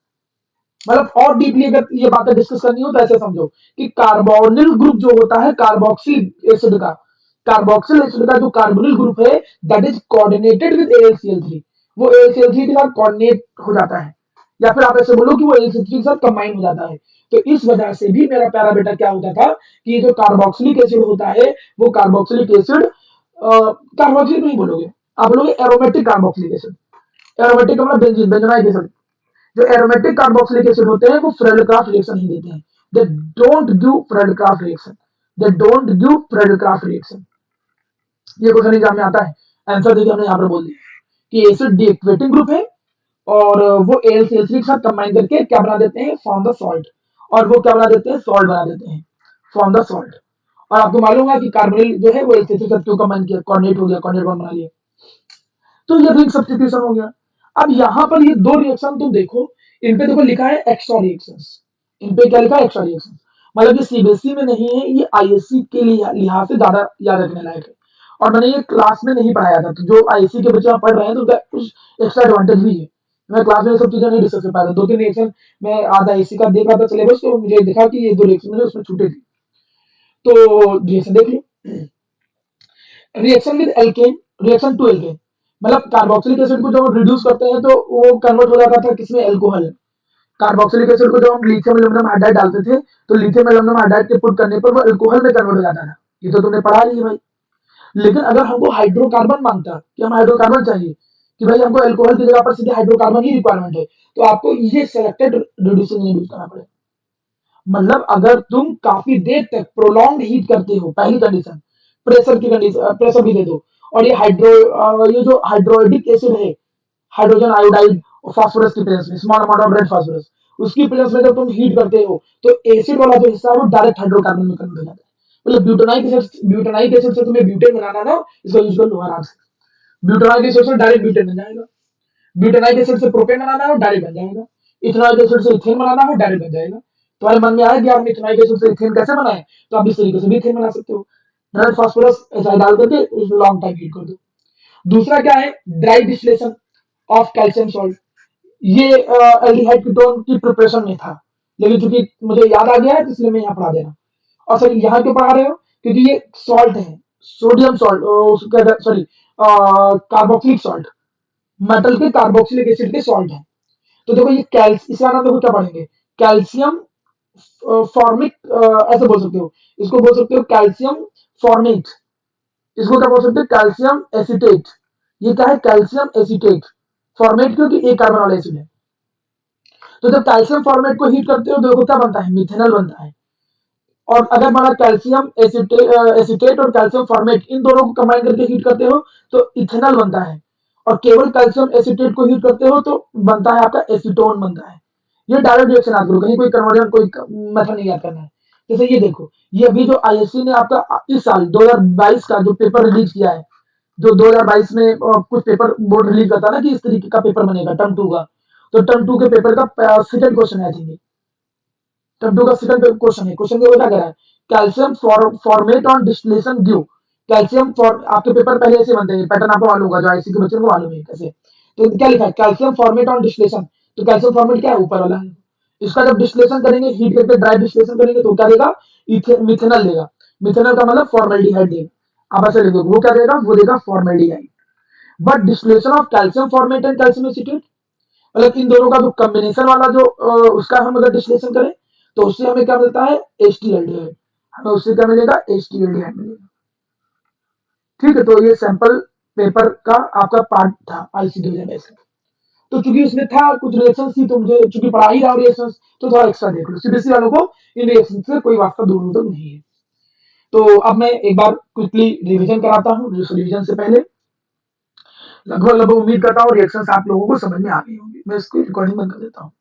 [SPEAKER 1] मतलब और डीपली अगर ये बातें डिस्कस करनी हो तो ऐसे समझो कि कार्बोनिल ग्रुप जो होता है कार्बोक्सिल एसिड का, कार्बोक्सिल एसिड का जो कार्बोनिल ग्रुप है that is coordinated with AlCl3, वो AlCl3 के साथ कोऑर्डिनेट हो जाता है, या फिर आप ऐसे बोलो कि वो AlCl3 के साथ कंबाइन हो जाता है। तो इस वजह से भी मेरा प्यारा बेटा क्या होता था कि ये जो कार्बोक्सिलिक एसिड होता है वो कार्बोक्सिलिक एसिड, कार्बोक्सिलिक नहीं बोलोगे, आप बोलोगे एरोमेटिक कार्बोक्सिलिक एसिड, एरोमेटिक का मतलब बेंजीन बेंजोनाइक एसिड, जो एरोमेटिक कार्बोक्सिलिक एसिड होते हैं वो फ्रेडल क्राफ्ट रिएक्शन नहीं देते हैं, they don't give Friedel Crafts reaction, they don't give Friedel Crafts reaction. ये क्वेश्चन एग्जाम में आता है, आंसर देखिए हमने यहाँ पर बोल दिया कि एसिड डीएक्टिवेटिंग ग्रुप है और वो AlCl3 के साथ कंबाइन करके क्या बना देते हैं, फॉर्म द सॉल्ट, और वो क्या बना देते हैं, सॉल्ट बना देते हैं, फॉर्म द सॉल्ट। और आपको मालूम है कि कार्बोनिल जो है वो AlCl3 के साथ क्यों कंबाइन किया, कोऑर्डिनेट हो गया, कोऑर्डिनेट बॉन्ड बना लिया, तो ये रिंग सब्स्टिट्यूशन हो गया। अब यहाँ पर ये दो रिएक्शन तुम देखो, इन पे देखो लिखा है एक्स्ट्रा रिएक्शंस, इन पे क्या लिखा है, एक्स्ट्रा रिएक्शंस, मतलब ये सीबीएसई में नहीं है, ये आईएससी के लिए लिहाज से ज्यादा याद रखने लायक है। और मैंने ये क्लास में नहीं पढ़ाया था, तो जो आईएससी के बच्चे पढ़ रहे हैं तो उनका कुछ एक्स्ट्रा एडवांटेज भी है। मैं क्लास में सब चीजें नहीं डिस्कस कर पाया था, 2-3 रिएक्शन मैं आधा आईएससी का देख रहा था सिलेबस, तो मुझे दिखा कि ये 2 रिएक्शन मुझे उसमें छूटे थे, तो रिएक्शन देख लो। Reaction with alkane, reaction to alkane, मतलब कार्बोक्सिलिक एसिड को जब हम रिड्यूस करते हैं तो वो कन्वर्ट हो जाता था किसमें, एल्कोहल। कार्बोक्सिलिक एसिड को जब हम लिथियम एल्यूमिनियम हाइड्राइड डालते थे तो लिथियम एल्यूमिनियम हाइड्राइड के पुट करने पर वो एल्कोहल में कन्वर्ट हो जाता था, ये तो तुमने पढ़ा लिया भाई। लेकिन अगर हमको हाइड्रोकार्बन मांगता कि हम हाइड्रोकार्बन चाहिए कि भाई हमको एल्कोहल की जगह पर सीधे हाइड्रोकार्बन ही रिक्वायरमेंट है, तो आपको ये सेलेक्टेड रिड्यूसिंग यूज करना पड़ेगा। मतलब अगर तुम काफी देर तक प्रोलॉन्ग हीट करते हो, पहली कंडीशन प्रेशर की कंडीशन, प्रेशर भी दे दो, और ये जो हाइड्रोइडिक एसिड है, हाइड्रोजन आयोडाइड फास्फोरस की प्रेजेंस में, small amount of red phosphorus, उसकी प्रेजेंस में जब तुम हीट करते हो तो एसिड वाला जो हिस्सा है वो डायरेक्ट हाइड्रोकार्बन में कन्वर्ट हो जाता है। मतलब ब्यूटेनाइक एसिड से तुम्हें ब्यूटेन बनाना ना, इसका यूज कर लो आराम से, ब्यूटेनाइक एसिड से डायरेक्ट ब्यूटेन बन जाएगा, ब्यूटेनाइक एसिड से प्रोपेन बनाना हो डायरेक्ट बन जाएगा, इथेनॉइक एसिड से इथेन बनाना हो डायरेक्ट बन जाएगा। तुम्हारे मन में आया कि आप इथेनॉइक एसिड से इथेन कैसे बनाए, तो आप इस तरीके से भी इथेन बना सकते हो, रेड फास्फोरस एसिड डाल करके लॉन्ग टाइम हीट कर दो। दूसरा क्या है, dry distillation of calcium salt, ये एल्डिहाइड कीटोन की प्रिपरेशन में था, लेकिन चूंकि मुझे याद आ गया है तो इसलिए मैं यहाँ पढ़ा दे रहा हूँ। और सर यहाँ क्यों पढ़ा रहे हो, क्योंकि ये सॉल्ट है, sodium salt, sorry carboxylic salt, metal के कार्बोक्सिलिक एसिड के सॉल्ट है। तो देखो ये इसका नाम देखो क्या पढ़ेंगे, कैल्शियम फॉर्मिक, ऐसे बोल सकते हो, इसको बोल सकते हो कैल्शियम फॉर्मेट, इसको क्या बोल सकते हो, कैल्शियम एसिटेट। ये क्या है, कैल्शियम एसिटेट। फॉर्मेट क्योंकि एक कार्बन वाला एसिड है। तो जब कैल्शियम फॉर्मेट को हीट करते हो देखो क्या बनता है, मिथेनॉल बनता है। और अगर माना कैल्शियम एसिटेट और कैल्शियम फॉर्मेट इन दोनों को कंबाइन करके हीट करते हो तो इथेनॉल बनता है। और केवल कैल्शियम एसिटेट को हीट करते हो तो बनता है आपका एसीटोन बनता है। ये डायरेक्ट रिएक्शन याद करो, कहीं कोई कन्वर्जन कोई मेथड नहीं याद करना है। जैसे ये देखो, ये अभी जो आईएससी ने आपका इस साल 2022 का जो पेपर रिलीज किया है, जो 2022 में कुछ पेपर बोर्ड रिलीज करता है ना कि इस तरीके का पेपर बनेगा टर्म टू का, तो टर्म टू के पेपर का सेकंड क्वेश्चन है, आई थिंक टर्म टू का सेकंड क्वेश्चन है। क्वेश्चन क्या करा है, calcium formate on distillation due. Calcium for आपके पेपर पहले ऐसे बनते हैं, पैटर्न आपको मालूम होगा, जो आईसी के बच्चों को मालूम है कैसे। तो क्या लिखा है, कैल्शियम फॉर्मेट ऑन डिस्टिलेशन। तो कैल्शियम फॉर्मेट क्या है, ऊपर वाला है। इसका जब डिस्टिलेशन करेंगे, हीट करके ड्राई डिस्टिलेशन करेंगे तो क्या देगा, मिथेनॉल देगा। मिथेनॉल का मतलब फॉर्मेल्डिहाइड देगा। आप ऐसे लिखो, वो क्या देगा, वो देगा formaldehyde. But distillation of calcium formate and calcium acetate, मतलब इन दोनों का जो कॉम्बिनेशन वाला जो उसका हम अगर डिस्टिलेशन करें तो उससे हमें क्या मिलता है, एच टी एल्डिहाइड। हमें उससे क्या मिलेगा, एच टी एल्डिहाइड मिलेगा। ठीक है, तो ये सैंपल पेपर का आपका पार्ट था आईसी 2022 का। तो चूंकि उसमें था कुछ रिएक्शन थी, तो मुझे चूंकि पढ़ा ही रहा हूँ रिएक्शन, तो थोड़ा एक्स्ट्रा देख लो। सीबीएसई वालों को इन रिएक्शन से कोई वास्ता दूर दूर तक नहीं है। तो अब मैं एक बार क्विकली रिवीजन कराता हूँ। रिवीजन से पहले लगभग लगभग उम्मीद करता हूँ रिएक्शंस आप लोगों को समझ में आ गई होंगी। मैं इसकी रिकॉर्डिंग बंद कर देता हूँ।